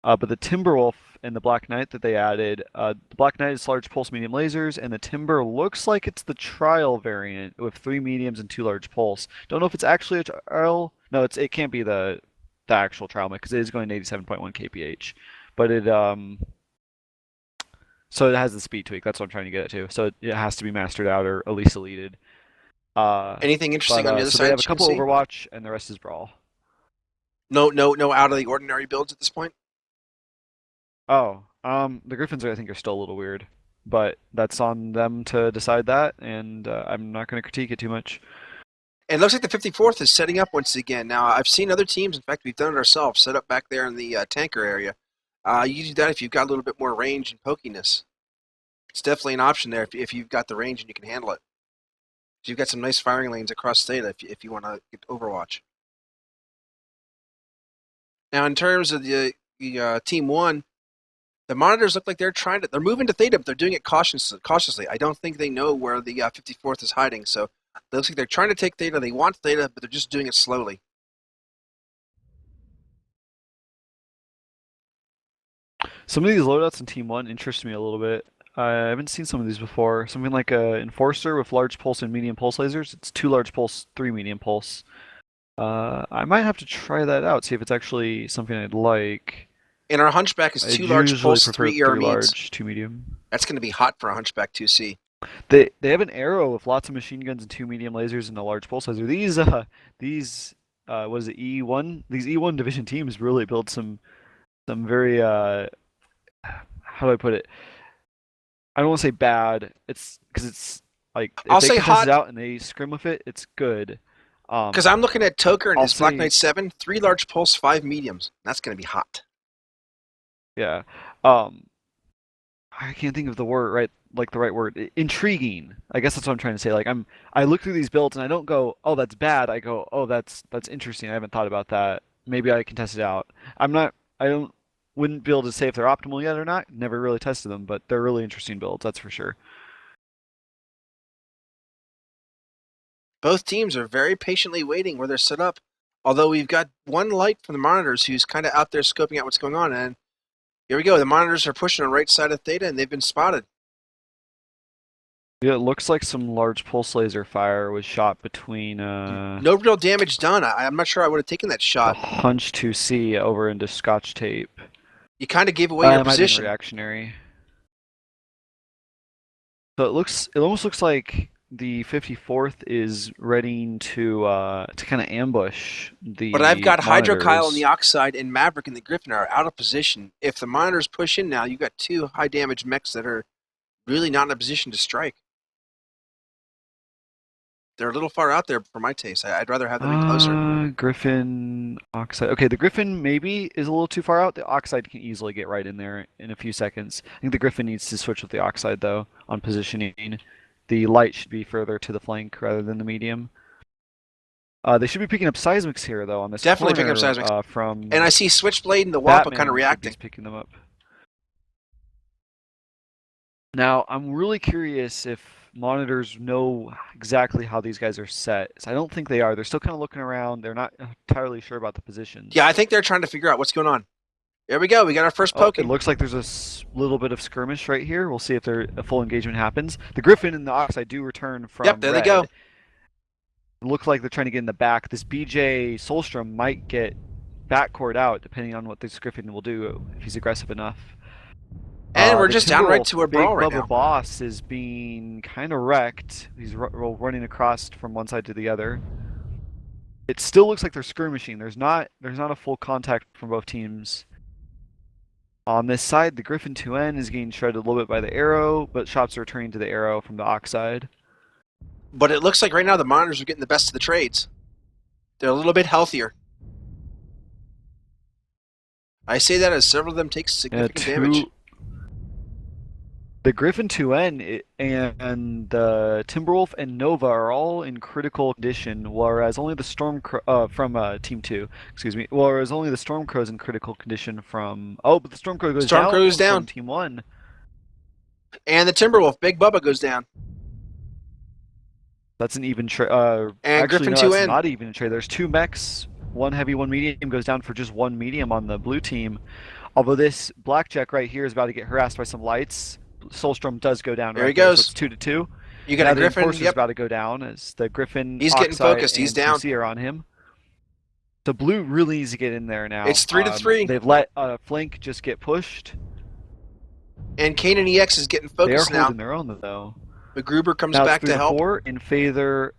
But the Timberwolf and the Black Knight that they added, the Black Knight is large pulse medium lasers, and the Timber looks like it's the trial variant with 3 mediums and 2 large pulse. Don't know if it's actually a trial. No, it can't be the actual trial mech because it is going to 87.1 kph. But it so it has the speed tweak. That's what I'm trying to get it to. So it has to be mastered out or at least deleted. Anything interesting on the other so side? they have a that you can couple see? Overwatch, and the rest is brawl. No out of the ordinary builds at this point? Oh, the Griffins I think are still a little weird. but that's on them to decide that, and I'm not going to critique it too much. And it looks like the 54th is setting up once again. Now, I've seen other teams, in fact, we've done it ourselves, set up back there in the tanker area. You do that if you've got a little bit more range and pokiness. It's definitely an option there if you've got the range and you can handle it. You've got some nice firing lanes across Theta if you want to get Overwatch. Now, in terms of the Team 1, the monitors look like they're moving to Theta, but they're doing it cautiously. I don't think they know where the 54th is hiding, so it looks like they're trying to take Theta. They want Theta, but they're just doing it slowly. Some of these loadouts in Team 1 interest me a little bit. I haven't seen some of these before. Something like a Enforcer with large pulse and medium pulse lasers. It's 2 large pulse, 3 medium pulse. I might have to try that out, see if it's actually something I'd like. And our Hunchback is 2 large pulse, 3 air 3 means. large, 2 medium. That's going to be hot for a Hunchback 2C. They have an arrow with lots of machine guns and 2 medium lasers and a large pulse laser. These what is it, E1? These E1 division teams really build some very how do I put it? I don't want to say bad. It's because it's like if I'll they say can hot test it out and they scrim with it, it's good. because I'm looking at Toker and I'll his Black say- Knight 7, 3 large pulse, 5 mediums. That's going to be hot. Yeah. I can't think of the word the right word. Intriguing. I guess that's what I'm trying to say. Like I look through these builds and I don't go, "Oh, that's bad." I go, "Oh, that's interesting. I haven't thought about that. Maybe I can test it out." Wouldn't be able to say if they're optimal yet or not. Never really tested them, but they're really interesting builds, that's for sure. Both teams are very patiently waiting where they're set up. Although we've got one light from the monitors who's kind of out there scoping out what's going on, and here we go. The monitors are pushing on the right side of Theta, and they've been spotted. Yeah, it looks like some large pulse laser fire was shot between No real damage done. I'm not sure I would have taken that the shot. Hunch 2C over into Scotch tape. You kind of gave away your It might have been position. reactionary. So it almost looks like the 54th is readying to kind of ambush the But I've got Hydrokyle monitors. on the Oxide and Maverick and the Griffin are out of position. If the monitors push in now, you've got 2 high damage mechs that are really not in a position to strike. They're a little far out there for my taste. I'd rather have them in closer. Griffin, Oxide. Okay, the Griffin maybe is a little too far out. The Oxide can easily get right in there in a few seconds. I think the Griffin needs to switch with the Oxide, though, on positioning. The light should be further to the flank rather than the medium. They should be picking up seismics here, though, on this Definitely corner, picking up seismics. From And I see Switchblade and the Wampa Batman kind of reacting. should be picking them up. Now, I'm really curious if monitors know exactly how these guys are set. So I don't think they are. They're still kind of looking around. They're not entirely sure about the positions. Yeah, I think they're trying to figure out what's going on. There we go. We got our first Oh, poking. it looks like there's a little bit of skirmish right here. We'll see if a full engagement happens. The Griffin and the Oxide do return from Yep, there they red. go. It looks like they're trying to get in the back. This BJ Solstrom might get backcourt out, depending on what this Griffin will do if he's aggressive enough. And we're The just downright Timberwolf to a Big brawl right Bubba now. Boss is being kind of wrecked. He's running across from one side to the other. It still looks like they're skirmishing. There's not a full contact from both teams. On this side, the Griffin 2N is getting shredded a little bit by the arrow, but shots are returning to the arrow from the Oxide. But it looks like right now the monitors are getting the best of the trades. They're a little bit healthier. I say that as several of them take significant damage. The Griffin 2N and the Timberwolf and Nova are all in critical condition, whereas only the from Team 2, whereas only the Stormcrow is in critical condition from... Oh, but the Stormcrow goes down. Stormcrow goes down. From Team 1. And the Timberwolf, Big Bubba, goes down. That's an even trade. And Actually, Griffin no, 2N. that's not even a trade. There's 2 mechs, 1 heavy, 1 medium, goes down for just 1 medium on the blue team. Although this Blackjack right here is about to get harassed by some lights. Soulstrom does go down. There right he goes. So it's 2-2. You got now a Griffin. The Enforcer's Yep. about to go down as the Griffin. He's getting Oxide, focused. He's and down. TC are on him. So blue really needs to get in there now. It's 3-3. They've let Flank just get pushed. And Kane and EX is getting They are focused now. holding their own though. McGruber comes Now back it's to help. 3-4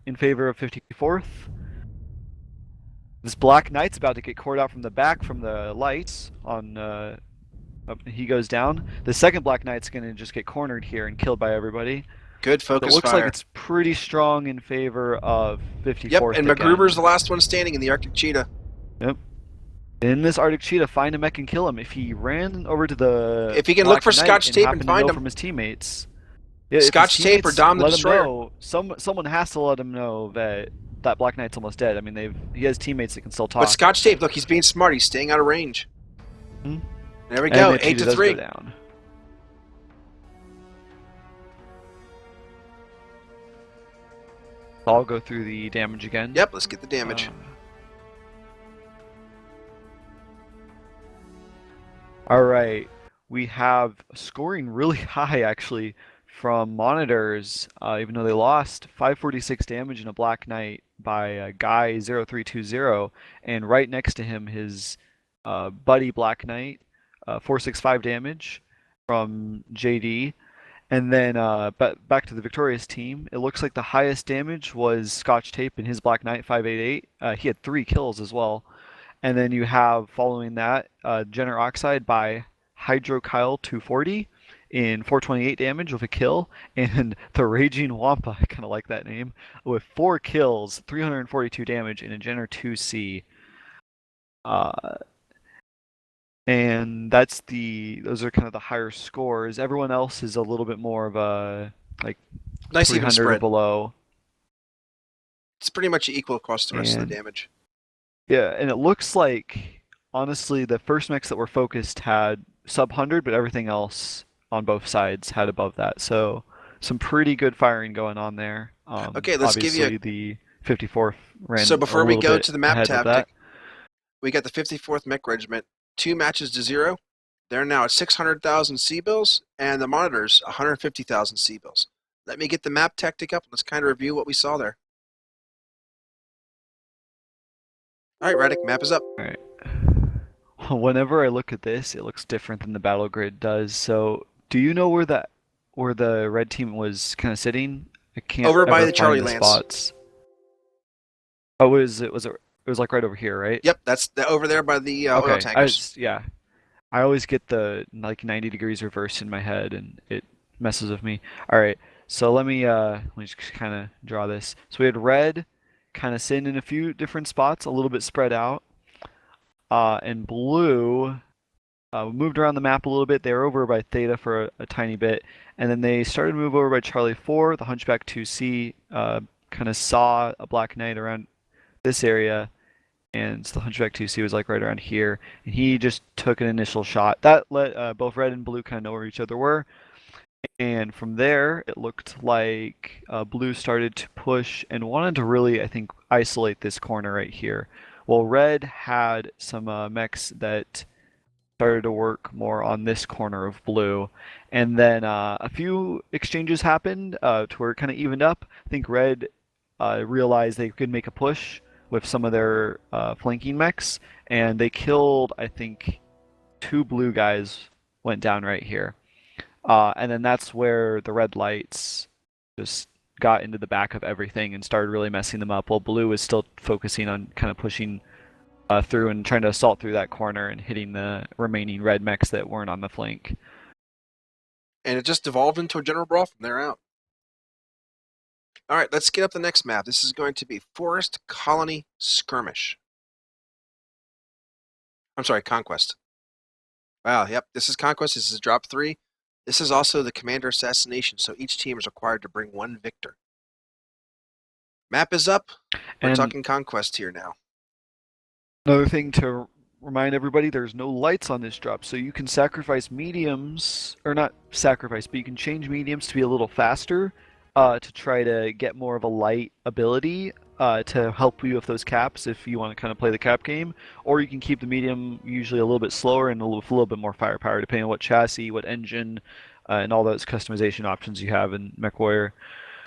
in favor of 54th. This Black Knight's about to get cored out from the back from the lights on He goes down. The second Black Knight's going to just get cornered here and killed by everybody. Good So it focus looks fire. like it's pretty strong in favor of 54th. Yep, and MacGruber's the again. last one standing in the Arctic Cheetah. Yep. In this Arctic Cheetah, find a mech and kill him. If he ran over to the If he can Black look for Knight Scotch tape and happened to find know him. from his teammates. Yeah, if his Scotch tape or teammates Dom the let him Destroyer. know, someone has to let him know that Black Knight's almost dead. I mean, he has teammates that can still talk. But Scotch tape, look, he's being smart. He's staying out of range. Hmm? There we And go, the Cheetah does 8-3. go down. I'll go through the damage again. Yep, let's get the damage. Alright, we have scoring really high actually from monitors, even though they lost 546 damage in a Black Knight by Guy 0320, and right next to him his buddy Black Knight, 465 damage from JD. And then back to the victorious team, it looks like the highest damage was Scotch Tape and his Black Knight 588. He had 3 kills as well. And then you have, following that, Jenner Oxide by Hydrokyle 240 in 428 damage with a kill. And the Raging Wampa, I kind of like that name, with 4 kills, 342 damage in a Jenner 2C. And those are kind of the higher scores. Everyone else is a little bit more of a, like, Nice even 300 or spread. below. It's pretty much equal across the rest of And- the damage. Yeah, and it looks like, honestly, the first mechs that were focused had sub 100, but everything else on both sides had above that. So some pretty good firing going on there. Okay, let's give you obviously the 54th ran So before we a go little to the bit map ahead of that. tactic, we got the 54th Mech Regiment, 2 matches to 0. They're now at 600,000 C-bills, and the monitors 150,000 C-bills. Let me get the map tactic up. Let's kind of review what we saw there. All right, Reddick, map is up. All right. Whenever I look at this, it looks different than the battle grid does. So, do you know where the red team was kind of sitting? I can't Over by ever the Charlie find the Lance. spots. Oh, it was like right over here, right? Yep, that's over there by the oil Okay. tankers. I always get the like 90 degrees reversed in my head, and it messes with me. All right, so let me just kind of draw this. So we had red kind of sitting in a few different spots, a little bit spread out, and blue moved around the map a little bit. They were over by Theta for a tiny bit, and then they started to move over by Charlie 4. The Hunchback 2C kind of saw a Black Knight around this area. And so the Hunchback 2C was like right around here, and he just took an initial shot. That let both red and blue kind of know where each other were. And from there, it looked like blue started to push and wanted to really, I think, isolate this corner right here. Well, red had some mechs that started to work more on this corner of blue. And then a few exchanges happened to where it kind of evened up. I think red realized they could make a push with some of their flanking mechs, and they killed, I think, 2 blue guys went down right here. And then that's where the red lights just got into the back of everything and started really messing them up, while blue was still focusing on kind of pushing through and trying to assault through that corner and hitting the remaining red mechs that weren't on the flank. And it just devolved into a general brawl from there out. All right, let's get up the next map. This is going to be Forest Colony Skirmish. I'm sorry, Conquest. Wow, yep, this is Conquest. This is drop 3. This is also the Commander Assassination, so each team is required to bring 1 victor. Map is up. We're talking Conquest here now. Another thing to remind everybody, there's no lights on this drop, so you can sacrifice mediums, or not sacrifice, but you can change mediums to be a little faster to try to get more of a light ability to help you with those caps if you want to kind of play the cap game, or you can keep the medium usually a little bit slower and with a little bit more firepower depending on what chassis, what engine, and all those customization options you have in MechWarrior.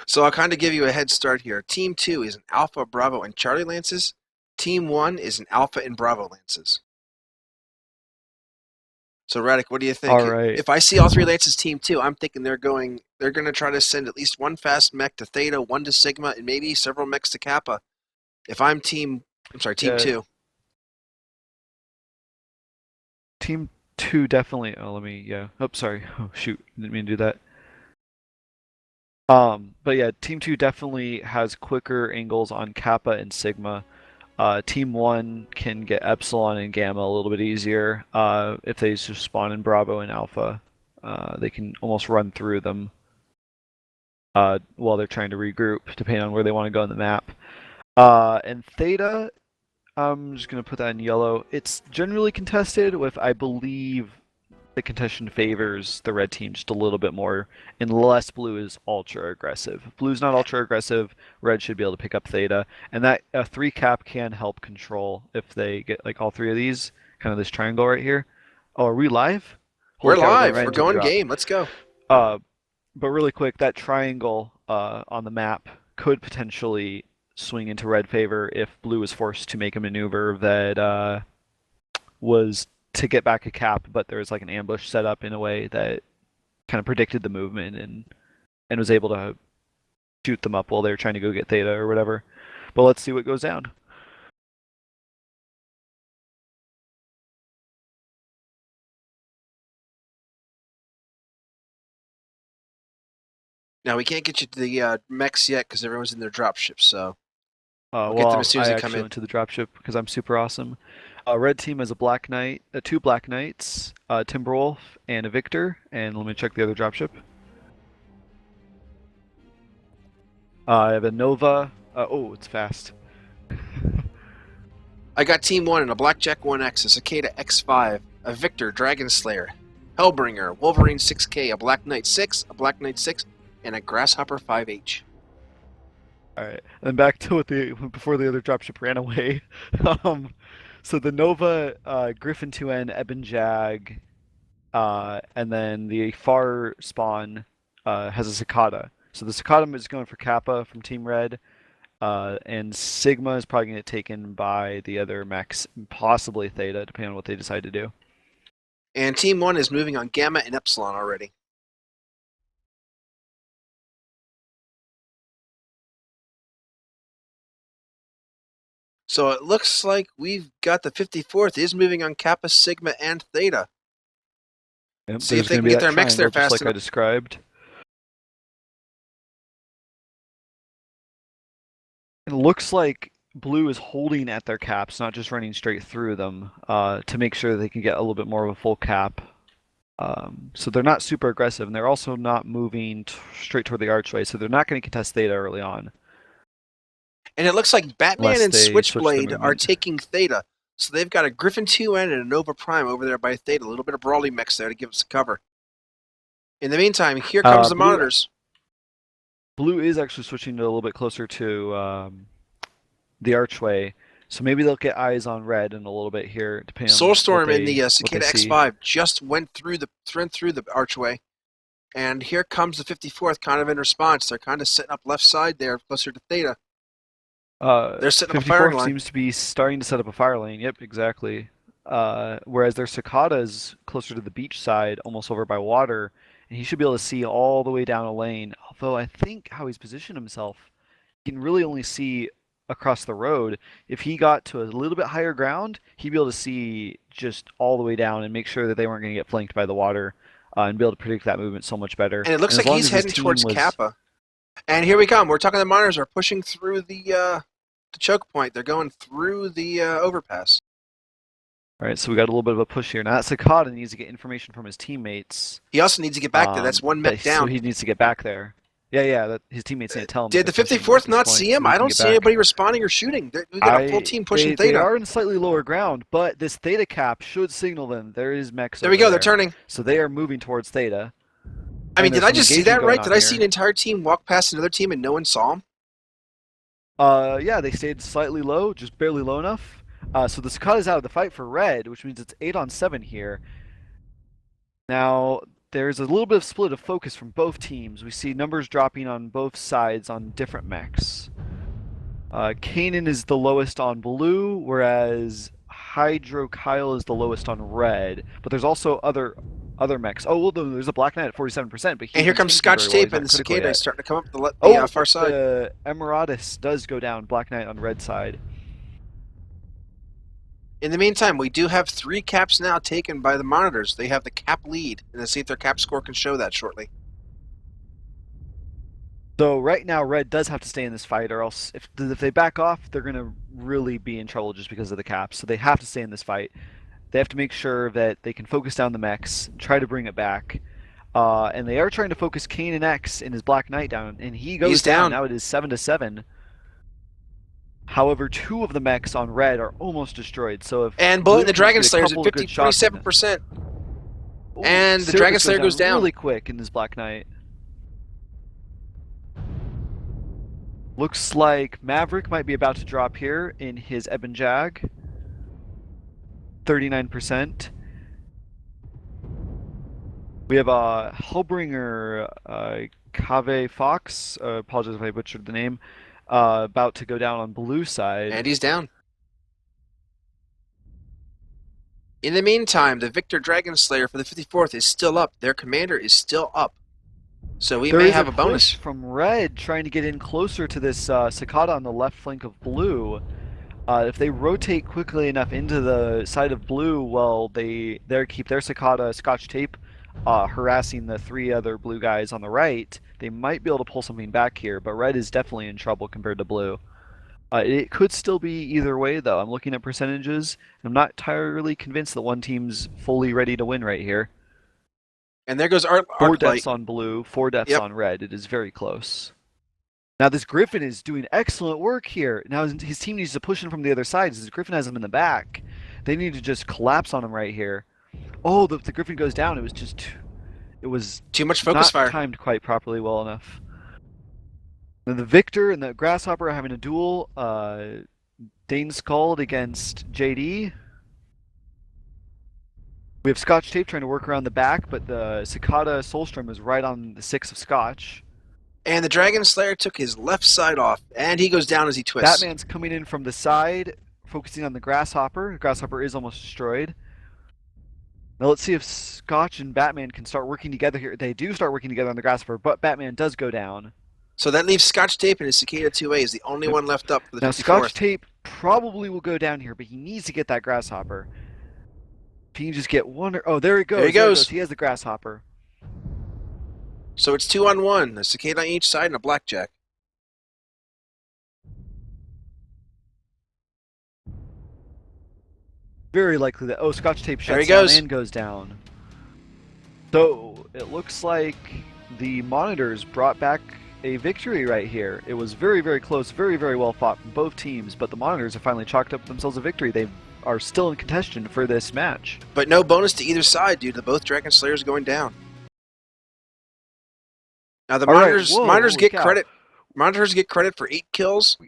So I'll kind of give you a head start here. Team 2 is an Alpha, Bravo, and Charlie Lances. Team 1 is an Alpha and Bravo Lances. So Radek, what do you think? All right. If I see all 3 Lances Team 2, I'm thinking they're going to try to send at least 1 fast mech to Theta, 1 to Sigma, and maybe several mechs to Kappa. If I'm Team 2. Team 2 definitely. Oh, let me. Yeah. Oh, sorry. Oh, shoot. Didn't mean to do that. But yeah, Team 2 definitely has quicker angles on Kappa and Sigma. Team 1 can get Epsilon and Gamma a little bit easier. If they just spawn in Bravo and Alpha, they can almost run through them while they're trying to regroup, depending on where they want to go on the map. And Theta, I'm just going to put that in yellow. It's generally contested with, I believe, the contention favors the red team just a little bit more, unless blue is ultra aggressive. If blue's not ultra aggressive, red should be able to pick up Theta, and that 3 cap can help control if they get like all 3 of these, kind of this triangle right here. Oh, are we live? We're Holy cow, live. right We're into the going drop. game. Let's go. But really quick, that triangle on the map could potentially swing into red favor if blue is forced to make a maneuver that was to get back a cap, but there was like an ambush set up in a way that kind of predicted the movement and was able to shoot them up while they were trying to go get Theta or whatever. But let's see what goes down. Now, we can't get you to the mechs yet because everyone's in their dropships, so we'll get Well, them as soon as I they come actually in. went to the dropship because I'm super awesome. Red team has a Black Knight, 2 Black Knights, Timberwolf, and a Victor. And let me check the other dropship. I have a Nova. Oh, it's fast. I got Team 1 and a Blackjack 1X, a Cicada X5, a Victor Dragon Slayer, Hellbringer, Wolverine 6K, a Black Knight 6, a Black Knight 6, and a Grasshopper 5H. All right, and back to what before the other dropship ran away. So the Nova, Griffin 2N, Ebon Jag, and then the far spawn has a Cicada. So the Cicada is going for Kappa from Team Red, and Sigma is probably going to get taken by the other mechs, possibly Theta, depending on what they decide to do. And Team 1 is moving on Gamma and Epsilon already. So it looks like we've got the 54th is moving on Kappa, Sigma, and Theta. Yep, See if there's they gonna can be get that their mechs there triangle, just fast like I enough. described. It looks like blue is holding at their caps, not just running straight through them, to make sure they can get a little bit more of a full cap. So they're not super aggressive, and they're also not moving straight toward the archway, so they're not going to contest Theta early on. And it looks like Batman Unless and they switch the Switchblade are movement. taking Theta. So they've got a Griffin 2N and a Nova Prime over there by Theta. A little bit of Brawly mechs there to give us cover. In the meantime, here comes the monitors. Blue is actually switching to a little bit closer to the archway, so maybe they'll get eyes on red in a little bit here, depending on Soulstorm in the what Cicada they see. X5 just went through the archway. And here comes the 54th kind of in response. They're kind of setting up left side there, closer to Theta. They're setting up a firing 54th line. seems to be starting to set up a fire lane. Yep, exactly. Whereas their Cicada is closer to the beach side, almost over by water, and he should be able to see all the way down a lane. Although I think how he's positioned himself, he can really only see across the road. If he got to a little bit higher ground, he'd be able to see just all the way down and make sure that they weren't going to get flanked by the water, and be able to predict that movement so much better. And it looks as like long he's as his heading team towards was- Kappa. And here we come. We're talking the monitors are pushing through the choke point. They're going through the overpass. All right, so we got a little bit of a push here. Now that Cicada needs to get information from his teammates. He also needs to get back there. That's one mech down. So he needs to get back there. Yeah, his teammates need to tell him. Did the 54th not see him? I don't see anybody responding or shooting. We got a full team pushing Theta. They are in slightly lower ground, but this Theta cap should signal them there is mechs. There we go. They're turning. So they are moving towards Theta. I mean, did I just see that right? Did I see an an entire team walk past another team and no one saw him? Yeah, they stayed slightly low, just barely low enough. So the Cicada's out of the fight for red, which means it's 8-on-7 here. Now, there's a little bit of split of focus from both teams. We see numbers dropping on both sides on different mechs. Kanan is the lowest on blue, whereas Hydro Kyle is the lowest on red. But there's also other mechs. Oh, well, there's a Black Knight at 47%. But and here comes Scotch Tape, and the Cicada is starting to come up the far side. MRBC does go down. Black Knight on red side. In the meantime, we do have 3 caps now taken by the monitors. They have the cap lead, and let's see if their cap score can show that shortly. So right now, Red does have to stay in this fight, or else if they back off, they're going to really be in trouble just because of the caps. So they have to stay in this fight. They have to make sure that they can focus down the mechs, try to bring it back. And they are trying to focus Kane and X in his Black Knight down, and he goes He's down. Now it is 7-7. However, 2 of the mechs on Red are almost destroyed. So if And Bullet and the Dragon Blue Slayer is gets a at couple of good shots in it- 57%. Ooh, And the Dragon Slayer goes down. really quick in this Black Knight. Looks like Maverick might be about to drop here in his Ebon Jag. 39%. We have a Hellbringer Cave Fox. Apologize if I butchered the name. About to go down on blue side. And he's down. In the meantime, the Victor Dragon Slayer for the 54th is still up. Their commander is still up. So we There may is have a push bonus. from Red trying to get in closer to this Cicada on the left flank of Blue. If they rotate quickly enough into the side of Blue, well, they keep their Cicada Scotch Tape harassing the 3 other Blue guys on the right. They might be able to pull something back here, but Red is definitely in trouble compared to Blue. It could still be either way, though. I'm looking at percentages. I'm not entirely convinced that one team's fully ready to win right here. And there goes 4 Arclight. deaths on Blue, 4 deaths Yep. on Red. It is very close. Now this Griffin is doing excellent work here. Now his team needs to push in from the other side. This Griffin has him in the back. They need to just collapse on him right here. Oh, the Griffin goes down. It was just... It was Too much focus not fire. timed quite properly well enough. Then the Victor and the Grasshopper are having a duel. Dane Scald against JD. We have Scotch Tape trying to work around the back, but the Cicada Soulstorm is right on the 6 of Scotch. And the Dragon Slayer took his left side off, and he goes down as he twists. Batman's coming in from the side, focusing on the Grasshopper. The Grasshopper is almost destroyed. Now let's see if Scotch and Batman can start working together here. They do start working together on the Grasshopper, but Batman does go down. So that leaves Scotch Tape and his Cicada 2A is the only one left up for the Now 54th. Scotch Tape probably will go down here, but he needs to get that Grasshopper. If he can just get one or... Oh, there he goes. There he goes. He has the Grasshopper. So it's 2-on-1, a Cicada on each side and a Blackjack. Very likely that... Oh, Scotch Tape There he shuts down goes. and goes down. So, it looks like the monitors brought back a victory right here. It was very, very close, very, very well fought from both teams, but the monitors have finally chalked up themselves a victory. They are still in contention for this match. But no bonus to either side due to both Dragon Slayers going down. Now the All right, monitors, whoa, monitors holy get cow. credit. Monitors get credit for 8 kills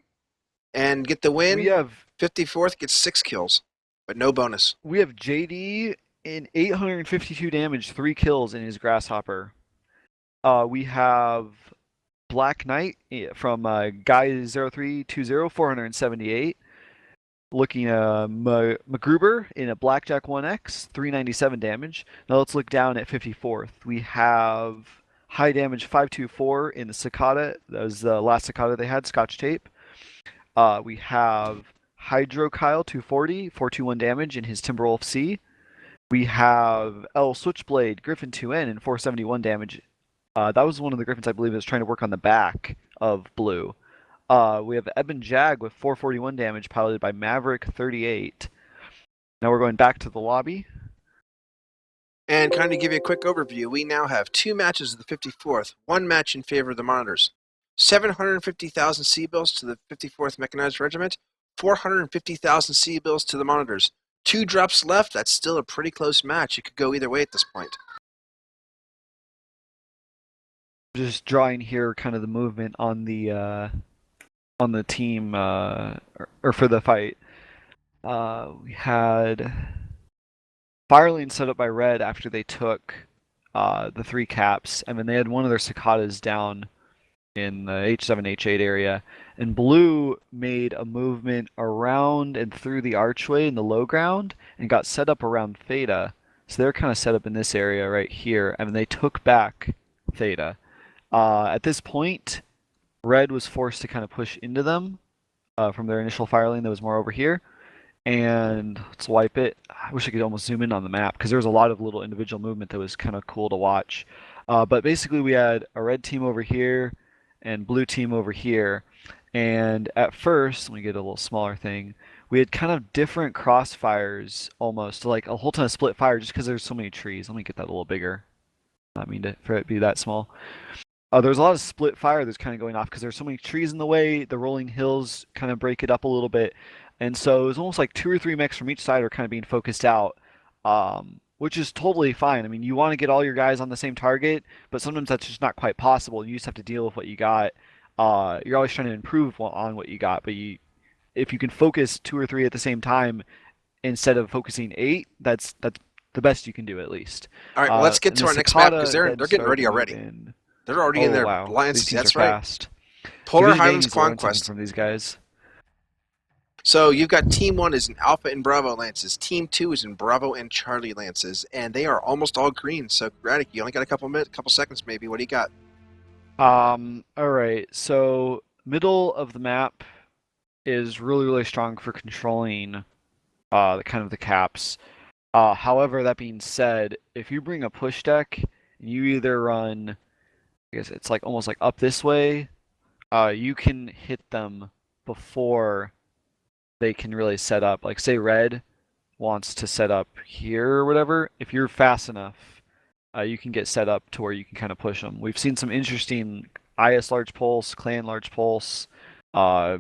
and get the win. We have 54th gets 6 kills, but no bonus. JD in 852 damage, 3 kills in his Grasshopper. We have Black Knight from Guy0320, 478. Looking MacGruber in a Blackjack 1X, 397 damage. Now let's look down at 54th. We have high damage 524 in the Cicada. That was the last Cicada they had, Scotch Tape. We have Hydro Kyle 240, 421 damage in his Timberwolf C. We have L Switchblade Griffin 2N and 471 damage. That was one of the Griffins I believe that was trying to work on the back of Blue. We have Ebon Jag with 441 damage piloted by Maverick 38. Now we're going back to the lobby. And kind of give you a quick overview, we now have 2 matches of the 54th, 1 match in favor of the monitors. 750,000 C-bills to the 54th Mechanized Regiment, 450,000 C-bills to the monitors. 2 drops left, that's still a pretty close match. It could go either way at this point. Just drawing here kind of the movement on the team or for the fight. We had Firelane set up by Red after they took the 3 caps, and then they had one of their Cicadas down in the H7, H8 area, and Blue made a movement around and through the archway in the low ground and got set up around Theta. So they're kind of set up in this area right here, and they took back Theta. At this point, Red was forced to kind of push into them from their initial fire lane that was more over here. And let's wipe it. I wish I could almost zoom in on the map because there was a lot of little individual movement that was kind of cool to watch. But basically, we had a red team over here and blue team over here. And at first, let me get a little smaller thing. We had kind of different crossfires almost, like a whole ton of split fire just because there's so many trees. Let me get that a little bigger. Not mean to for it to be that small. There's a lot of split fire that's kind of going off because there's so many trees in the way. The rolling hills kind of break it up a little bit, and so it was almost like 2 or 3 mechs from each side are kind of being focused out, which is totally fine. I mean, you want to get all your guys on the same target, but sometimes that's just not quite possible. You just have to deal with what you got. You're always trying to improve on what you got, but if you can focus 2 or 3 at the same time instead of focusing 8, that's the best you can do at least. All right, well, let's get And to the our next map Cicada because they're then getting ready started to move already. in. They're already in Oh their wow, alliances. these teams That's are right. fast. Polar Division Highlands Days learned something Conquest. from these guys. So you've got Team 1 is in Alpha and Bravo lances. Team 2 is in Bravo and Charlie lances, and they are almost all green. So, Radic, you only got a couple seconds maybe. What do you got? All right. So middle of the map is really strong for controlling the kind of the caps. However, that being said, if you bring a push deck and you either run, I guess it's like almost like up this way, you can hit them before they can really set up. Like say red wants to set up here or whatever. If you're fast enough, you can get set up to where you can kind of push them. We've seen some interesting IS large pulse, clan large pulse. Uh,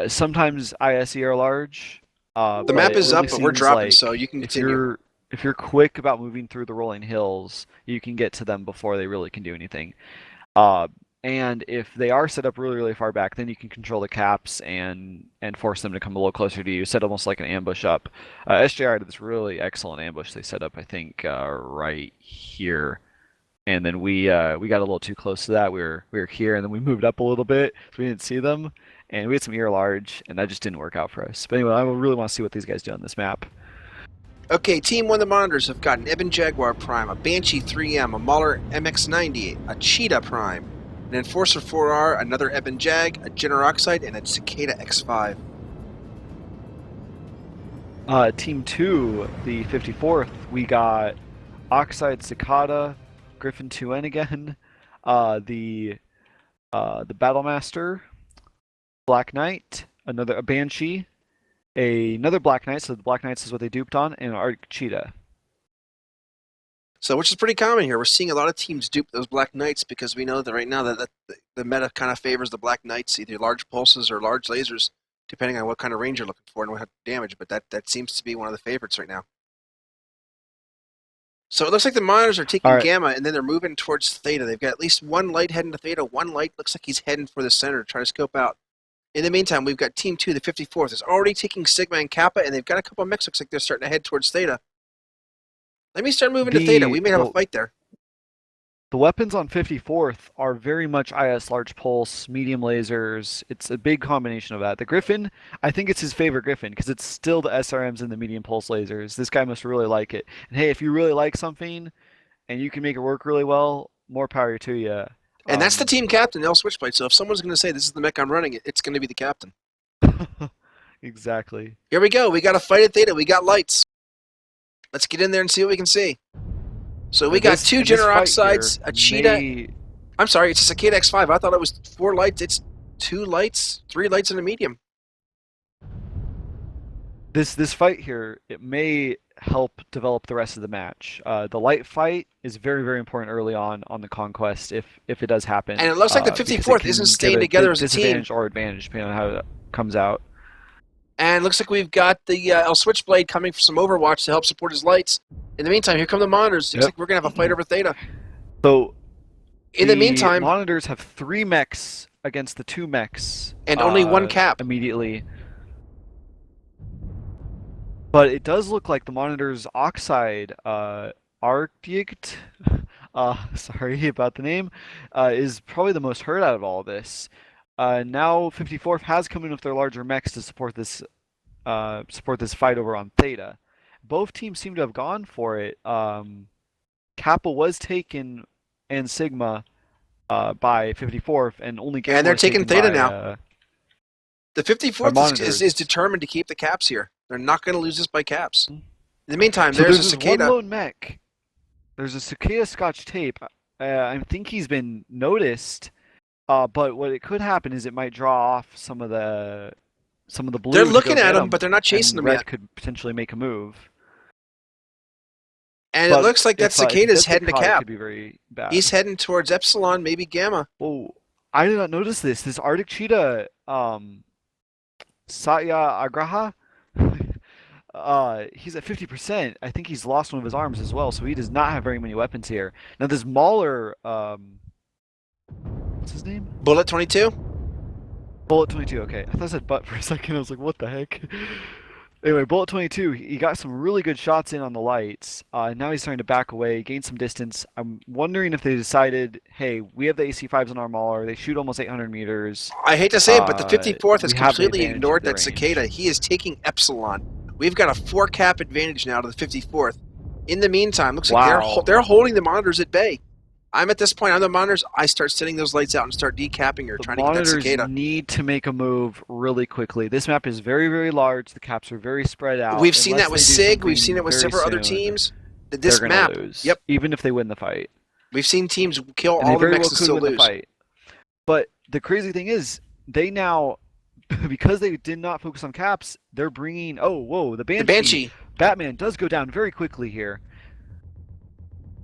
Sometimes ISE are large. The map is up, but we're dropping, like so you can continue. If you're quick about moving through the rolling hills, you can get to them before they really can do anything. And if they are set up really far back, then you can control the caps and force them to come a little closer to you. Set almost like an ambush up. SJR did this really excellent ambush they set up, I think, right here. And then we got a little too close to that. We were here, and then we moved up a little bit, so we didn't see them. And we had some ear large, and that just didn't work out for us. But anyway, I really want to see what these guys do on this map. Okay, Team 1, the Monitors, have got an Ebon Jaguar Prime, a Banshee 3M, a Mauler MX-90, a Cheetah Prime, an Enforcer 4R, another Ebon Jag, a Generoxide, and a Cicada X5. Team 2, the 54th, we got Oxide Cicada, Griffin 2N again, the Battlemaster, Black Knight, a Banshee, another Black Knight, so the Black Knights is what they duped on, and an Arctic Cheetah. So, which is pretty common here. We're seeing a lot of teams dupe those Black Knights because we know that right now that the meta kind of favors the Black Knights, either large pulses or large lasers, depending on what kind of range you're looking for and what damage. But that seems to be one of the favorites right now. So it looks like the Monitors are taking Gamma, and then they're moving towards Theta. They've got at least one light heading to Theta. One light looks like he's heading for the center to try to scope out. In the meantime, we've got Team 2, the 54th, is already taking Sigma and Kappa, and they've got a couple of mechs. Looks like they're starting to head towards Theta. Let me start moving to Theta. We may have a fight there. The weapons on 54th are very much IS large pulse, medium lasers. It's a big combination of that. The Griffin, I think it's his favorite Griffin because it's still the SRMs and the medium pulse lasers. This guy must really like it. And hey, if you really like something and you can make it work really well, more power to you. And that's the team captain, L Switchblade. So if someone's going to say this is the mech I'm running, it's going to be the captain. Exactly. Here we go. We got a fight at Theta. We got lights. Let's get in there and see what we can see. So we got two Generoxides, a Cheetah. I'm sorry, it's a Cicada X5. I thought it was 4 lights. It's 2 lights, 3 lights, and a medium. This fight here, it may help develop the rest of the match. The light fight is very important early on the conquest if it does happen. And it looks like the 54th isn't staying together as a team. Disadvantage or advantage depending on how it comes out. And it looks like we've got the L Switchblade coming for some Overwatch to help support his lights. In the meantime, here come the Monitors. Looks like we're going to have a fight over Theta. So, in the meantime, Monitors have 3 mechs against the 2 mechs. And only 1 cap. Immediately. But it does look like the Monitors Oxide Arctic, sorry about the name, is probably the most hurt out of all this. Now 54th has come in with their larger mechs to support this fight over on Theta. Both teams seem to have gone for it. Kappa was taken and Sigma by 54th, and only Gamma and they're was taking taken Theta by, now. The 54th is determined to keep the caps here. They're not going to lose this by caps. In the meantime, So there's a this cicada. one lone mech. There's a cicada Scotch tape. I think he's been noticed. But what it could happen is it might draw off some of the blue. They're to looking go at get him, but they're not chasing and him red yet. could potentially make a move. And But it looks like that if he cicada's does get heading to caught, it cap. could be very bad. He's heading towards Epsilon, maybe Gamma. Oh, I did not notice this. This Arctic cheetah, Satya Agraha, he's at 50%. I think he's lost one of his arms as well, so he does not have very many weapons here. Now this Mauler, what's his name? Bullet 22? Bullet 22, okay. I thought I said butt for a second. I was like, what the heck? Anyway, Bullet 22, he got some really good shots in on the lights. Now he's starting to back away, gain some distance. I'm wondering if they decided, hey, we have the AC-5s on our Mauler. They shoot almost 800 meters. I hate to say it, but the 54th has we have the completely advantage ignored of the that cicada. He is taking Epsilon. We've got a 4-cap advantage now to the 54th. In the meantime, looks like they're holding the monitors at bay. I'm at this point on the monitors. I start sending those lights out and start decapping her, trying to get that cicada. Monitors need to make a move really quickly. This map is very, very large. The caps are very spread out. We've seen Unless that with they do SIG. We've something seen it with very several other soon, teams. This they're map, gonna lose. yep. Even if they win the fight. We've seen teams kill And all they the very mechs well and could still win lose. the fight. But the crazy thing is, they now, because they did not focus on caps, they're bringing. Oh, whoa! The Banshee. Batman does go down very quickly here.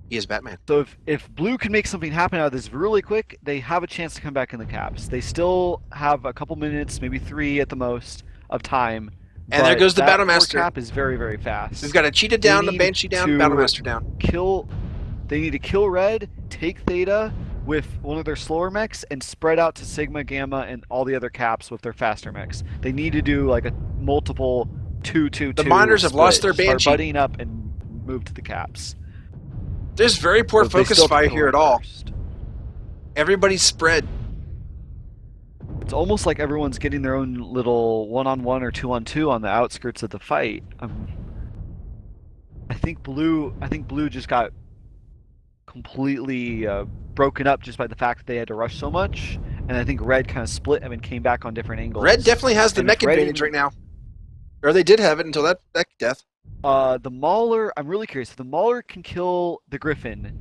He is Batman. So if Blue can make something happen out of this really quick, they have a chance to come back in the caps. They still have a couple minutes, maybe 3 at the most, of time. And there goes the Battlemaster. Cap is very, very fast. We've got a cheetah down, the Banshee down, Battlemaster down. They need to kill Red, take Theta with one of their slower mechs, and spread out to Sigma, Gamma, and all the other caps with their faster mechs. They need to do like a multiple 2-2-2. The monitors have lost their Banshee. Start buddying up and move to the caps. There's very poor focus fire here at all. Everybody's spread. It's almost like everyone's getting their own little 1-on-1 or 2-on-2 on the outskirts of the fight. I think Blue just got completely broken up just by the fact that they had to rush so much, and I think Red kind of split them and came back on different angles. Red definitely has the mech advantage right now. Or they did have it until that death. The Mauler, I'm really curious. If the Mauler can kill the Griffin,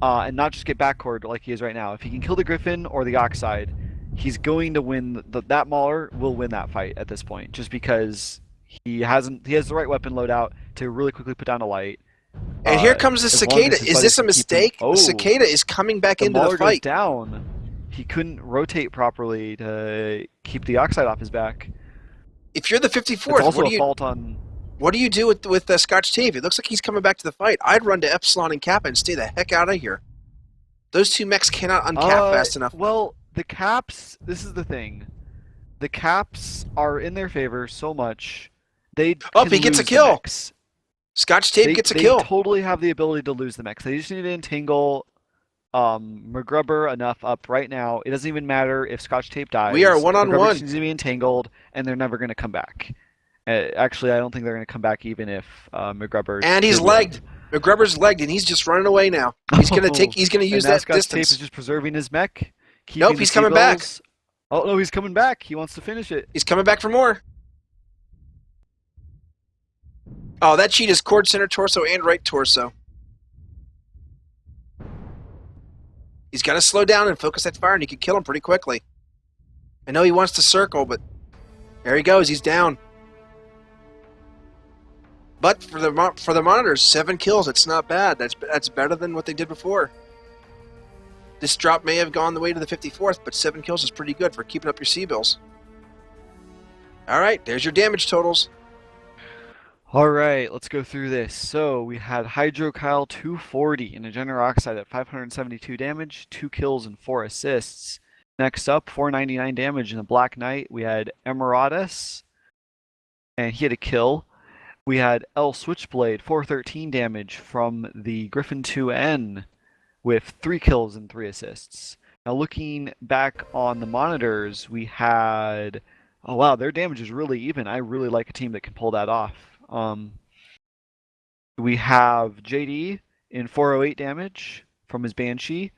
and not just get backcourt like he is right now, if he can kill the Griffin or the Oxide, he's going to win. That Mauler will win that fight at this point, just because he has the right weapon loadout to really quickly put down a light. And here comes the cicada. Is this a mistake? The cicada is coming back into the fight. Goes down. He couldn't rotate properly to keep the Oxide off his back. If you're the 54th, what do you do with the Scotch tape? It looks like he's coming back to the fight. I'd run to Epsilon and Kappa and stay the heck out of here. Those two mechs cannot uncap fast enough. Well, the caps, this is the thing. The caps are in their favor so much. He gets a kill. Scotch tape gets a kill. They totally have the ability to lose the mechs. They just need to entangle McGrubber enough up right now. It doesn't even matter if Scotch tape dies. We are 1-on-1. McGrubber needs to be entangled, and they're never going to come back. Actually, I don't think they're going to come back even if McGrubber. And he's legged. McGrubber's legged, and he's just running away now. He's going to He's going to use that Scotch distance. Tape is just preserving his mech. Nope, he's coming back. Oh no, he's coming back. He wants to finish it. He's coming back for more. Oh, that cheat is cord center torso and right torso. He's got to slow down and focus that fire, and he can kill him pretty quickly. I know he wants to circle, but there he goes. He's down. But for the monitors, 7 kills. It's not bad. That's better than what they did before. This drop may have gone the way to the 54th, but 7 kills is pretty good for keeping up your C-bills. All right, there's your damage totals. All right, let's go through this. So we had Hydrokyle 240 and a General Oxide at 572 damage, 2 kills and 4 assists. Next up, 499 damage in the Black Knight. We had Emeritus, and he had a kill. We had L Switchblade, 413 damage from the Griffin 2N with 3 kills and 3 assists. Now looking back on the monitors, we had... Oh wow, their damage is really even. I really like a team that can pull that off. We have JD in 408 damage from his Banshee.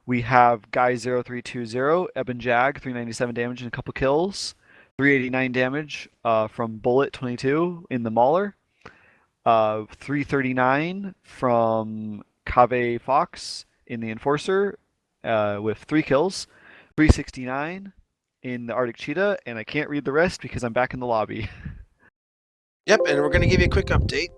We have Guy 0320, Eben Jag, 397 damage and a couple kills. 389 damage from Bullet 22 in the Mauler. 339 from Kave Fox in the Enforcer with 3 kills. 369 in the Arctic Cheetah, and I can't read the rest because I'm back in the lobby. Yep, and we're going to give you a quick update.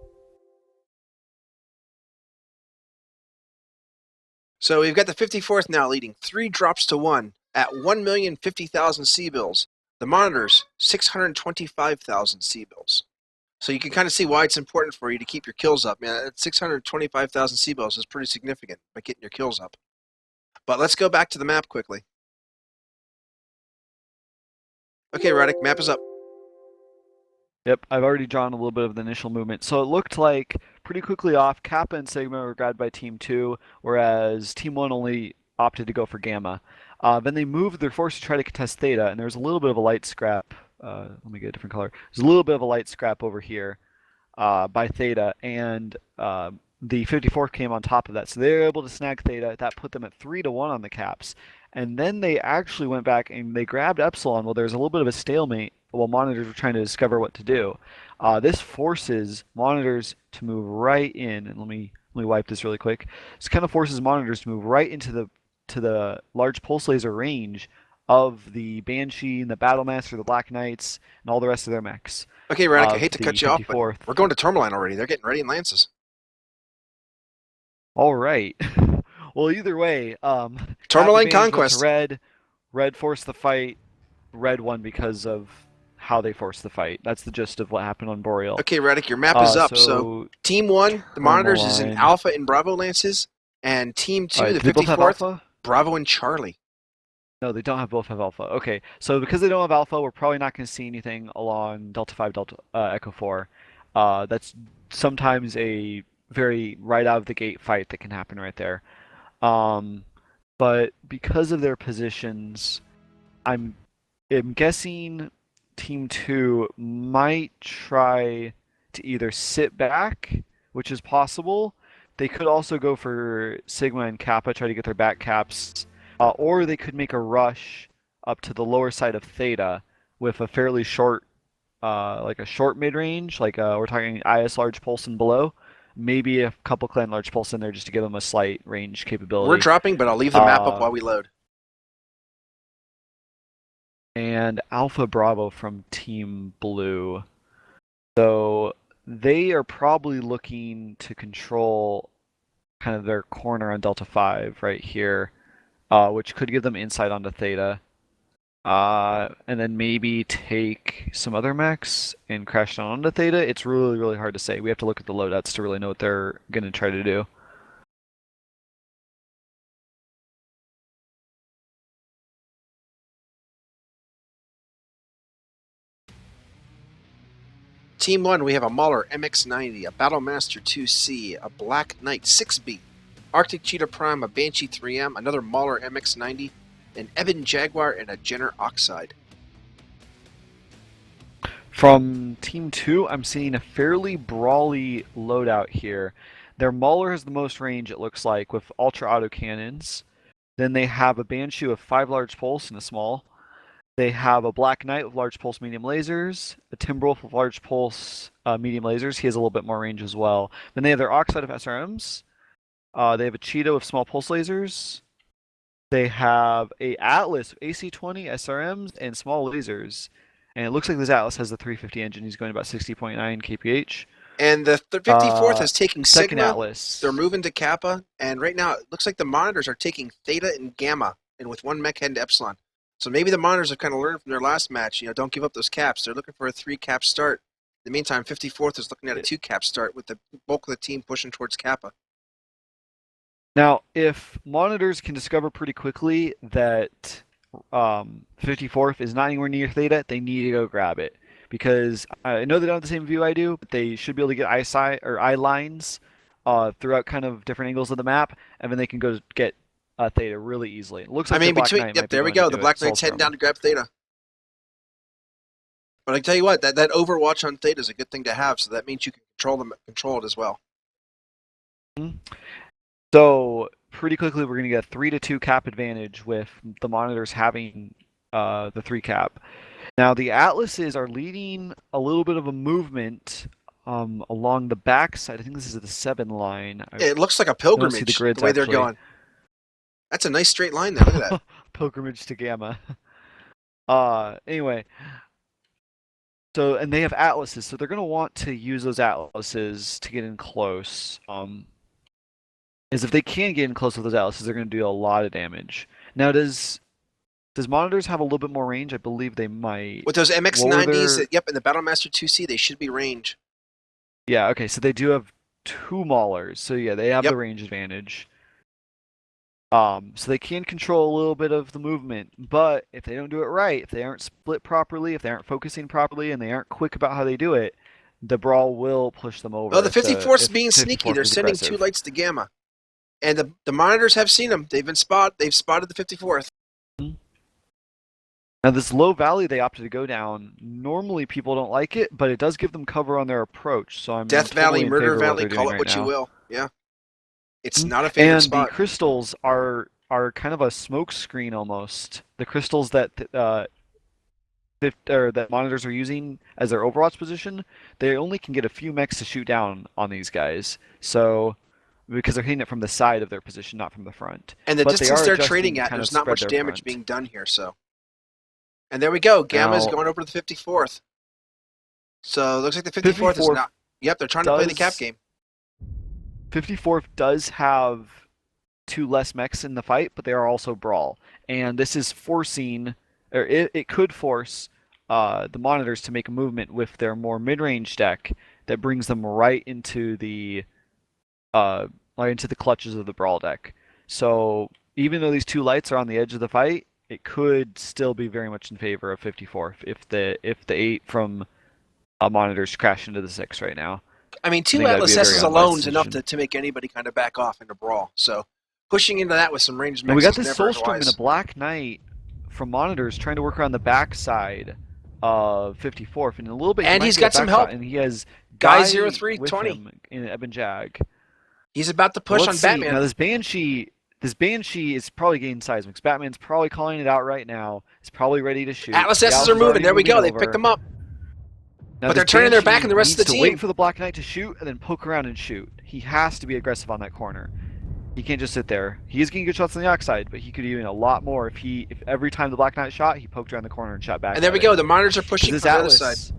So we've got the 54th now leading 3 drops to 1 at 1,050,000 C-bills. The monitors, 625,000 C-bills. So you can kind of see why it's important for you to keep your kills up. Man, 625,000 C-bills is pretty significant by getting your kills up. But let's go back to the map quickly. Okay, Radic, map is up. Yep, I've already drawn a little bit of the initial movement. So it looked like pretty quickly off, Kappa and Sigma were grabbed by Team 2, whereas Team 1 only opted to go for Gamma. Then they moved their force to try to contest Theta, and there's a little bit of a light scrap. Let me get a different color. There's a little bit of a light scrap over here by Theta, and the 54th came on top of that. So they were able to snag Theta. That put them at 3-1 on the caps. And then they actually went back and they grabbed Epsilon. Well, there's a little bit of a stalemate while monitors were trying to discover what to do. This forces monitors to move right in, and let me wipe this really quick. This kind of forces monitors to move right into the large pulse laser range of the Banshee and the Battlemaster, the Black Knights, and all the rest of their mechs. Okay, Radic, I hate to cut you off, but 54th. we're going to Tourmaline already. They're getting ready in Lances. All right. Well, either way, Tourmaline Conquest. Conquest. Red forced the fight. Red won because of how they forced the fight. That's the gist of what happened on Boreal. Okay, Radic, your map is up. So Team 1, the monitors, is in Alpha and Bravo Lances, and Team 2, the 54th, Bravo and Charlie. No, they don't both have Alpha. Okay, so because they don't have Alpha, we're probably not going to see anything along Delta 5, Delta Echo 4. That's sometimes a very right out of the gate fight that can happen right there. But because of their positions, I'm guessing Team 2 might try to either sit back, which is possible. They could also go for Sigma and Kappa, try to get their back caps, or they could make a rush up to the lower side of Theta with a fairly short, like a short mid-range, like we're talking IS large pulse and below. Maybe a couple clan large pulse in there just to give them a slight range capability. We're dropping, but I'll leave the map up while we load. And Alpha Bravo from Team Blue. So they are probably looking to control kind of their corner on Delta 5 right here, which could give them insight onto Theta. And then maybe take some other mechs and crash down onto Theta. It's really, really hard to say. We have to look at the loadouts to really know what they're going to try to do. Team 1, we have a Mauler MX-90, a Battlemaster 2C, a Black Knight 6B, Arctic Cheetah Prime, a Banshee 3M, another Mauler MX-90, an Ebon Jaguar, and a Jenner Oxide. From Team 2, I'm seeing a fairly brawly loadout here. Their Mauler has the most range, it looks like, with ultra auto cannons. Then they have a Banshee with 5 large pulse and a small. They have a Black Knight with large pulse medium lasers, a Timberwolf with large pulse medium lasers. He has a little bit more range as well. Then they have their Oxide of SRMs. They have a Cheetah with small pulse lasers. They have a Atlas with AC-20 SRMs and small lasers. And it looks like this Atlas has the 350 engine. He's going about 60.9 kph. And the 54th is taking second Sigma. Atlas. They're moving to Kappa. And right now, it looks like the monitors are taking Theta and Gamma, and with one mech heading to Epsilon. So maybe the monitors have kind of learned from their last match, don't give up those caps. They're looking for a 3-cap start. In the meantime, 54th is looking at a 2-cap start with the bulk of the team pushing towards Kappa. Now, if monitors can discover pretty quickly that 54th is not anywhere near Theta, they need to go grab it. Because I know they don't have the same view I do, but they should be able to get eye lines throughout kind of different angles of the map, and then they can go get Theta really easily. It looks like the Black Knight might be there we going go. to The do Black it. Knight's heading down to grab Theta. But I tell you what, that Overwatch on Theta is a good thing to have, so that means you can control it as well. So pretty quickly, we're going to get a 3-2 cap advantage with the monitors having the 3 cap. Now the Atlases are leading a little bit of a movement along the back side. I think this is the 7 line. It looks like a I don't pilgrimage see the grids way they're actually. going. That's a nice straight line there. Look at that. Pilgrimage to Gamma. Anyway. So, and they have Atlases, so they're going to want to use those Atlases to get in close. Is if they can get in close with those Atlases, they're going to do a lot of damage. Now, does Monitors have a little bit more range? I believe they might. With those MX-90s, yep, and the Battlemaster 2C, they should be range. Yeah, okay, so they do have 2 Maulers, so yeah, they have Yep. the range advantage. So they can control a little bit of the movement, but if they don't do it right, if they aren't split properly, if they aren't focusing properly, and they aren't quick about how they do it, the Brawl will push them over. Oh, the 54th's if being sneaky. 54th They're is sending aggressive. 2 lights to Gamma. And the Monitors have seen them. They've spotted the 54th. Now this low valley they opted to go down, normally people don't like it, but it does give them cover on their approach, so I'm Death totally Valley, in Murder favor of what Valley, they're call doing it what right you now. will. Yeah. It's not a favorite And spot. the crystals are kind of a smoke screen almost. The crystals that that Monitors are using as their Overwatch position, they only can get a few mechs to shoot down on these guys. So because they're hitting it from the side of their position, not from the front. And the But they distance are they're adjusting trading to at, kind of there's not spread much their damage front. being done here. So, and there we go. Gamma's Now- going over to the 54th. So it looks like the 54th is 54th not. Yep, they're trying to play the cap does- game. 54th does have 2 less mechs in the fight, but they are also Brawl. And this is forcing, or it could force the Monitors to make a movement with their more mid-range deck that brings them right into the clutches of the Brawl deck. So even though these 2 lights are on the edge of the fight, it could still be very much in favor of 54th if the 8 from Monitors crash into the 6 right now. I mean, 2 think that'd be Atlas a very S's unwise alone is enough decision. to make anybody kind of back off into Brawl. So pushing into that with some ranged And mechs we got is this never as Soulstorm and wise. a Black Knight from Monitors trying to work around the backside of 54th, and a little bit. And he he's might got get a some back shot, help. and he has Guy Guy 0320. with him in Eben Jag. He's about to push Let's on see. Batman. Now this Banshee is probably gaining seismics. Batman's probably calling it out right now. He's probably ready to shoot. Atlas The S's Atlas are is moving. already There we go. They over. picked them up. Now But they're this turning their back Banshee on the rest of needs the to team. wait for the Black Knight to shoot and then poke around and shoot. He has to be aggressive on that corner. He can't just sit there. He is getting good shots on the oxide, but he could be doing a lot more if every time the Black Knight shot, he poked around the corner and shot back. And there we go. The Monitors are pushing from This the other Atlas. side.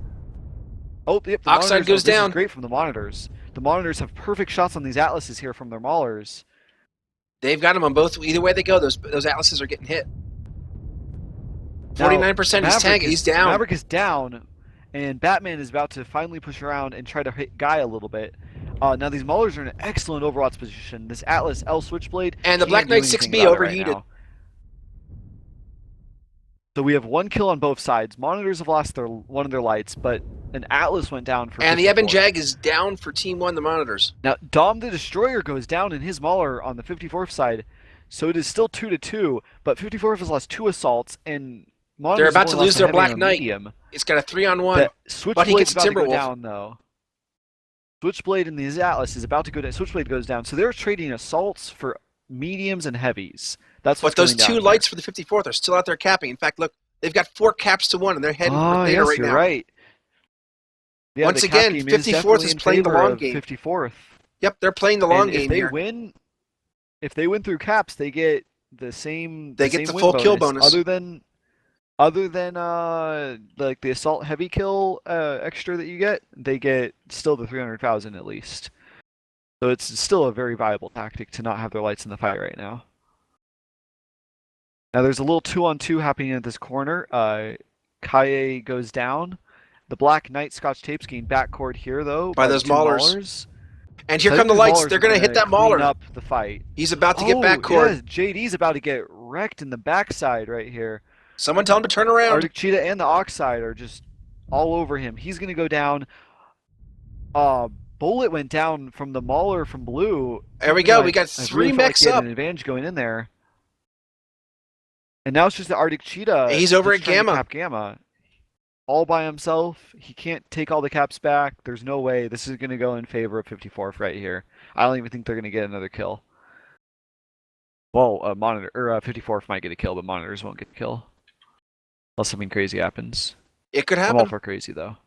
Oh, yep. The Oxide Monitors, goes this down. is great from the Monitors. The Monitors have perfect shots on these Atlases here from their Maulers. They've got them on both. Either way they go, those Atlases are getting hit. 49% Now, is tanking. He's down. Maverick is down, and Batman is about to finally push around and try to hit Guy a little bit. Now these Maulers are in an excellent Overwatch position. This Atlas L Switchblade And the can't Black do Knight anything 6B about it overheated. Right now. So we have 1 kill on both sides. Monitors have lost one of their lights, but an Atlas went down for And the Eben 54. Jag is down for Team 1, the Monitors. Now Dom the Destroyer goes down in his Mauler on the 54th side, so it is still 2-2. But 54th has lost 2 assaults, and Monitors They're about have to only lose lost their a heavy Black and a Knight. medium. It's got a 3-on-1. The But he Switchblade's gets about to go Timberwolf. down, though. Switchblade in these Atlas is about to go down. Switchblade goes down, so they're trading assaults for mediums and heavies. That's what's But those going down 2 lights for the 54th are still out there capping. In fact, look, they've got 4 caps to 1, and they're heading for Oh, Theta yes, right you're now. right. Yeah, Once the cap again, game 54th definitely is in playing the favor long of game. 54th. Yep, they're playing the long And game if they here. win, if they win through caps, they get the same. They the get same the win full kill bonus. Other than like the assault heavy kill extra that you get, they get still the 300,000 at least. So it's still a very viable tactic to not have their lights in the fight right now. Now there's a little 2-on-2 happening at this corner. Kaye goes down. The Black Knight Scotch Tapes gain backcourt here though By the those 2 Maulers. And here So I come the think these lights. Maulers They're are going to hit that clean Mauler. up the fight. He's about to get backcourt. Yeah, JD's about to get wrecked in the backside right here. Someone tell him to turn around. Arctic Cheetah and the Oxide are just all over him. He's going to go down. Bullet went down from the Mauler from Blue. There we go. And We got I 3 really felt like mechs he had up. an advantage going in there. And now it's just the Arctic Cheetah. He's over that's at trying to Gamma. Cap Gamma. All by himself. He can't take all the caps back. There's no way. This is going to go in favor of 54th right here. I don't even think they're going to get another kill. Well, 54th might get a kill, but Monitors won't get a kill. Unless something crazy happens. It could I'm all happen. for crazy though.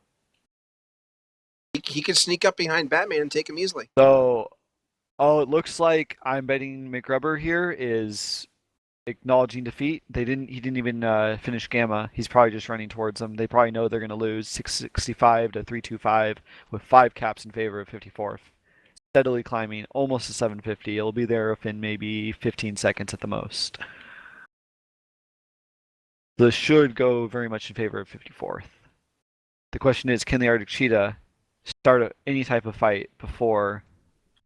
He could sneak up behind Batman and take him easily. So, it looks like I'm betting McRubber here is acknowledging defeat. He didn't even finish Gamma. He's probably just running towards them. They probably know they're going to lose 665 to 325 with 5 caps in favor of 54th. Steadily climbing, almost to 750. It'll be there within maybe 15 seconds at the most. This should go very much in favor of 54th. The question is, can the Arctic Cheetah start any type of fight before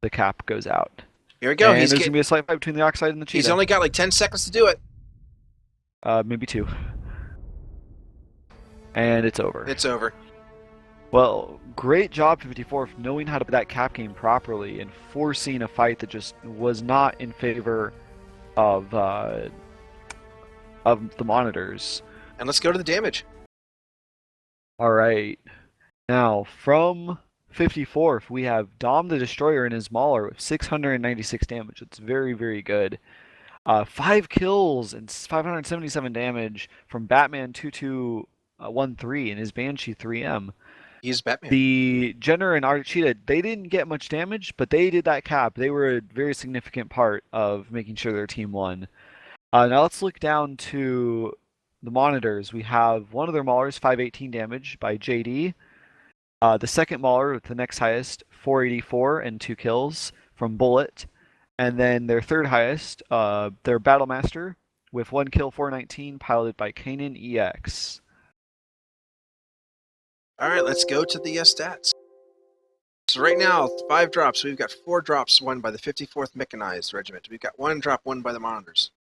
the cap goes out? Here we go. And there's going to be a slight fight between the Oxide and the Cheetah. He's only got like 10 seconds to do it. Maybe 2. And it's over. It's over. Well, great job 54 for knowing how to play that cap game properly and forcing a fight that just was not in favor of the monitors. And let's go to the damage. All right. Now, from 54th, we have Dom the Destroyer and his Mauler with 696 damage. It's very, very good. 5 kills and 577 damage from Batman 2213 and his Banshee 3M. He's Batman. The Jenner and Arctic Cheetah, they didn't get much damage, but they did that cap. They were a very significant part of making sure their team won. Now let's look down to the monitors. We have one of their Maulers, 518 damage by JD. The second Mauler with the next highest, 484 and 2 kills from Bullet. And then their third highest, their Battlemaster with 1 kill, 419, piloted by Kanan EX. All right, let's go to the stats. So right now, 5 drops. We've got 4 drops won by the 54th Mechanized Regiment. We've got 1 drop won by the Monitors.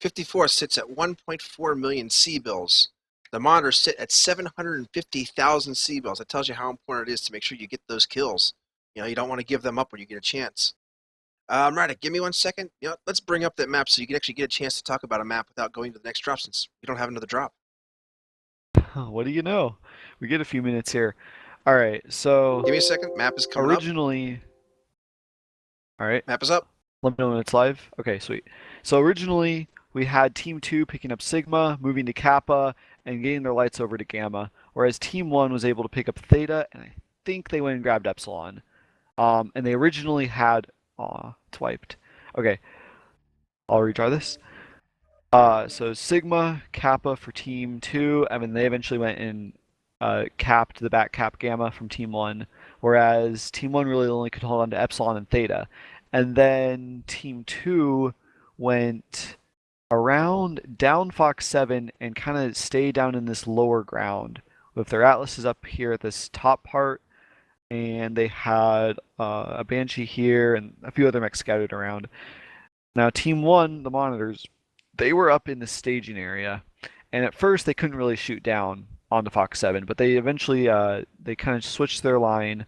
54th sits at 1.4 million C-bills. The Monitors sit at 750,000 C-bills. That tells you how important it is to make sure you get those kills. You know, you don't want to give them up when you get a chance. Radek, give me 1 second. You know, let's bring up that map so you can actually get a chance to talk about a map without going to the next drop since we don't have another drop. What do you know? We get a few minutes here. All right, so Give me a second. Map is coming originally, all right, up. Map is up. let me know when it's live. Okay, sweet. So originally we had Team 2 picking up Sigma, moving to Kappa, and getting their lights over to Gamma, whereas Team 1 was able to pick up Theta, and I think they went and grabbed Epsilon. And they originally had, it's wiped. Okay, I'll retry this. So Sigma, Kappa for Team 2, and then they eventually went and capped the back cap Gamma from Team 1, whereas Team 1 really only could hold on to Epsilon and Theta. And then Team 2 went around down Fox 7 and kind of stayed down in this lower ground with their Atlases up here at this top part, and they had a Banshee here and a few other mechs scattered around. Now Team 1, the Monitors, they were up in the staging area, and at first they couldn't really shoot down onto Fox 7, but they eventually they kind of switched their line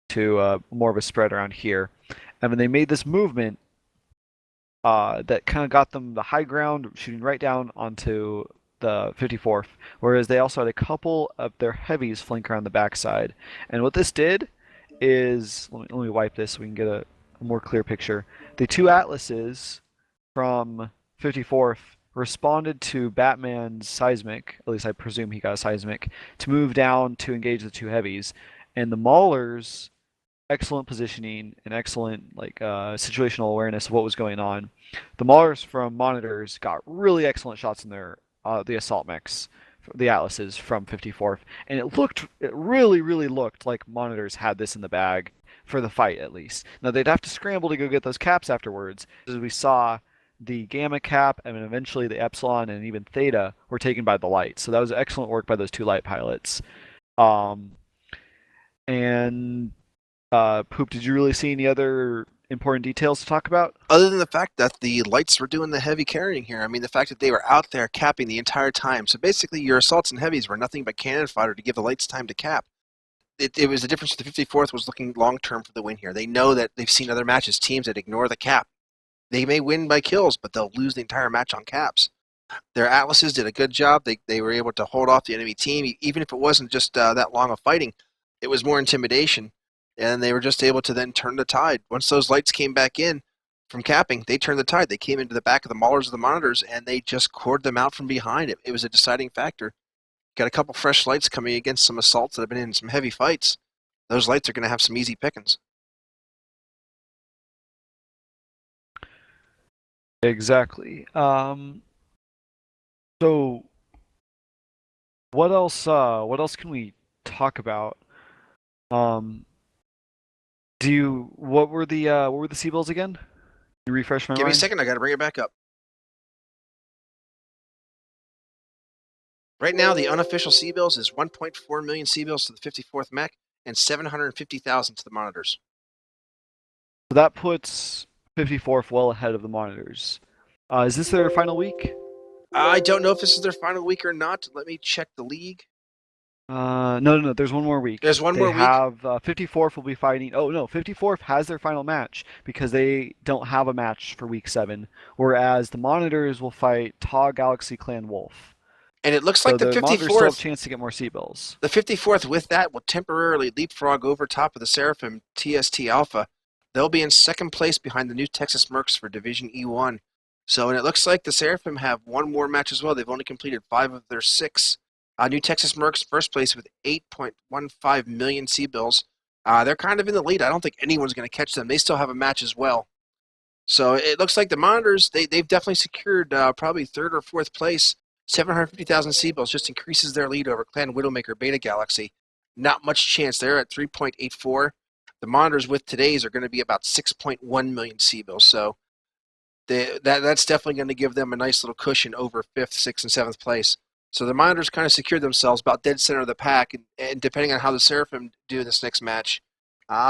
to more of a spread around here. And then they made this movement that kind of got them the high ground, shooting right down onto the 54th, whereas they also had a couple of their heavies flank around the backside. And what this did is, let me wipe this so we can get a more clear picture. The 2 Atlases from 54th responded to Batman's seismic, at least I presume he got a seismic, to move down to engage the 2 heavies. And the Maulers, excellent positioning and excellent situational awareness of what was going on. The Maulers from Monitors got really excellent shots in their the assault mechs, the Atlases from 54th, and it really looked like Monitors had this in the bag for the fight at least. Now they'd have to scramble to go get those caps afterwards, as we saw the Gamma cap and then eventually the Epsilon and even Theta were taken by the light. So that was excellent work by those 2 light pilots. Poop, did you really see any other important details to talk about? Other than the fact that the lights were doing the heavy carrying here. I mean, the fact that they were out there capping the entire time. So basically your assaults and heavies were nothing but cannon fodder to give the lights time to cap. It was the difference. The 54th was looking long-term for the win here. They know that they've seen other matches, teams that ignore the cap. They may win by kills, but they'll lose the entire match on caps. Their Atlases did a good job. They were able to hold off the enemy team, even if it wasn't just that long of fighting. It was more intimidation, and they were just able to then turn the tide. Once those lights came back in from capping, they turned the tide. They came into the back of the Maulers of the Monitors, and they just cored them out from behind. It was a deciding factor. Got a couple fresh lights coming against some assaults that have been in some heavy fights. Those lights are going to have some easy pickings. Exactly. So what else? What else can we talk about? What were the C-bills again? Can you refresh my Give me a mind? second. I got to bring it back up. Right now, the unofficial C-bills is 1.4 million C-bills to the 54th Mech and 750,000 to the monitors. So that puts 54th well ahead of the monitors. Is this their final week? I don't know if this is their final week or not. Let me check the league. No. There's one more week. There's one more week? They have 54th will be fighting. Oh no, 54th has their final match because they don't have a match for week 7. Whereas the monitors will fight Taw Galaxy Clan Wolf. And it looks So like the the monitors still have a 54th, chance to get more C-bills. the 54th with that will temporarily leapfrog over top of the Seraphim TST Alpha. They'll be in second place behind the New Texas Mercs for Division E1. So, and it looks like the Seraphim have one more match as well. They've only completed 5 of their 6. New Texas Mercs first place with 8.15 million C-bills. They're kind of in the lead. I don't think anyone's going to catch them. They still have a match as well. So it looks like the monitors, they've definitely secured probably 3rd or 4th place. 750,000 C-bills just increases their lead over Clan Widowmaker Beta Galaxy. Not much chance. They're at 3.84. The monitors with today's are going to be about 6.1 million C-bills. So that's definitely going to give them a nice little cushion over 5th, 6th, and 7th place. So the monitors kind of secured themselves about dead center of the pack, and depending on how the Seraphim do in this next match,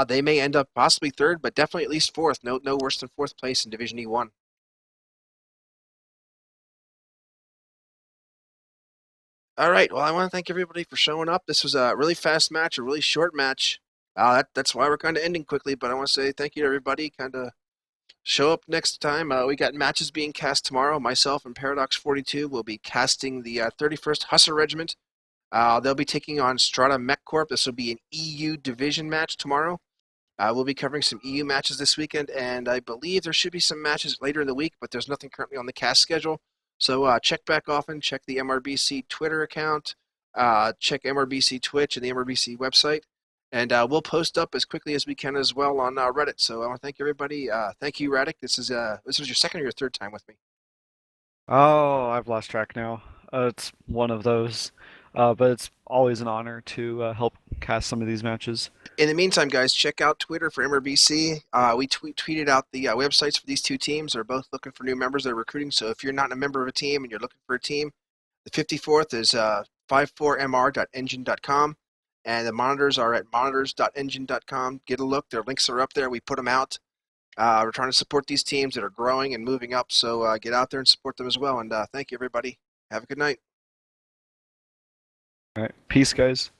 they may end up possibly 3rd, but definitely at least 4th. No worse than 4th place in Division E1. All right. Well, I want to thank everybody for showing up. This was a really fast match, a really short match. That's why we're kind of ending quickly. But I want to say thank you to everybody. Kind of show up next time. We got matches being cast tomorrow. Myself and Paradox 42 will be casting the 31st Hussar Regiment. They'll be taking on Strata Mech Corp. This will be an EU division match tomorrow. We'll be covering some EU matches this weekend, and I believe there should be some matches later in the week, but there's nothing currently on the cast schedule. So check back often, check the MRBC Twitter account, check MRBC Twitch and the MRBC website, and we'll post up as quickly as we can as well on Reddit. So I want to thank everybody. Thank you, Radic. This was your 2nd or your 3rd time with me. Oh, I've lost track now. It's one of those. But it's always an honor to help cast some of these matches. In the meantime, guys, check out Twitter for MRBC. We tweeted out the websites for these 2 teams. They're both looking for new members. They're recruiting. So if you're not a member of a team and you're looking for a team, the 54th is 54mr.engine.com, and the monitors are at monitors.engine.com. Get a look. Their links are up there. We put them out. We're trying to support these teams that are growing and moving up. So get out there and support them as well. And thank you, everybody. Have a good night. All right. Peace, guys.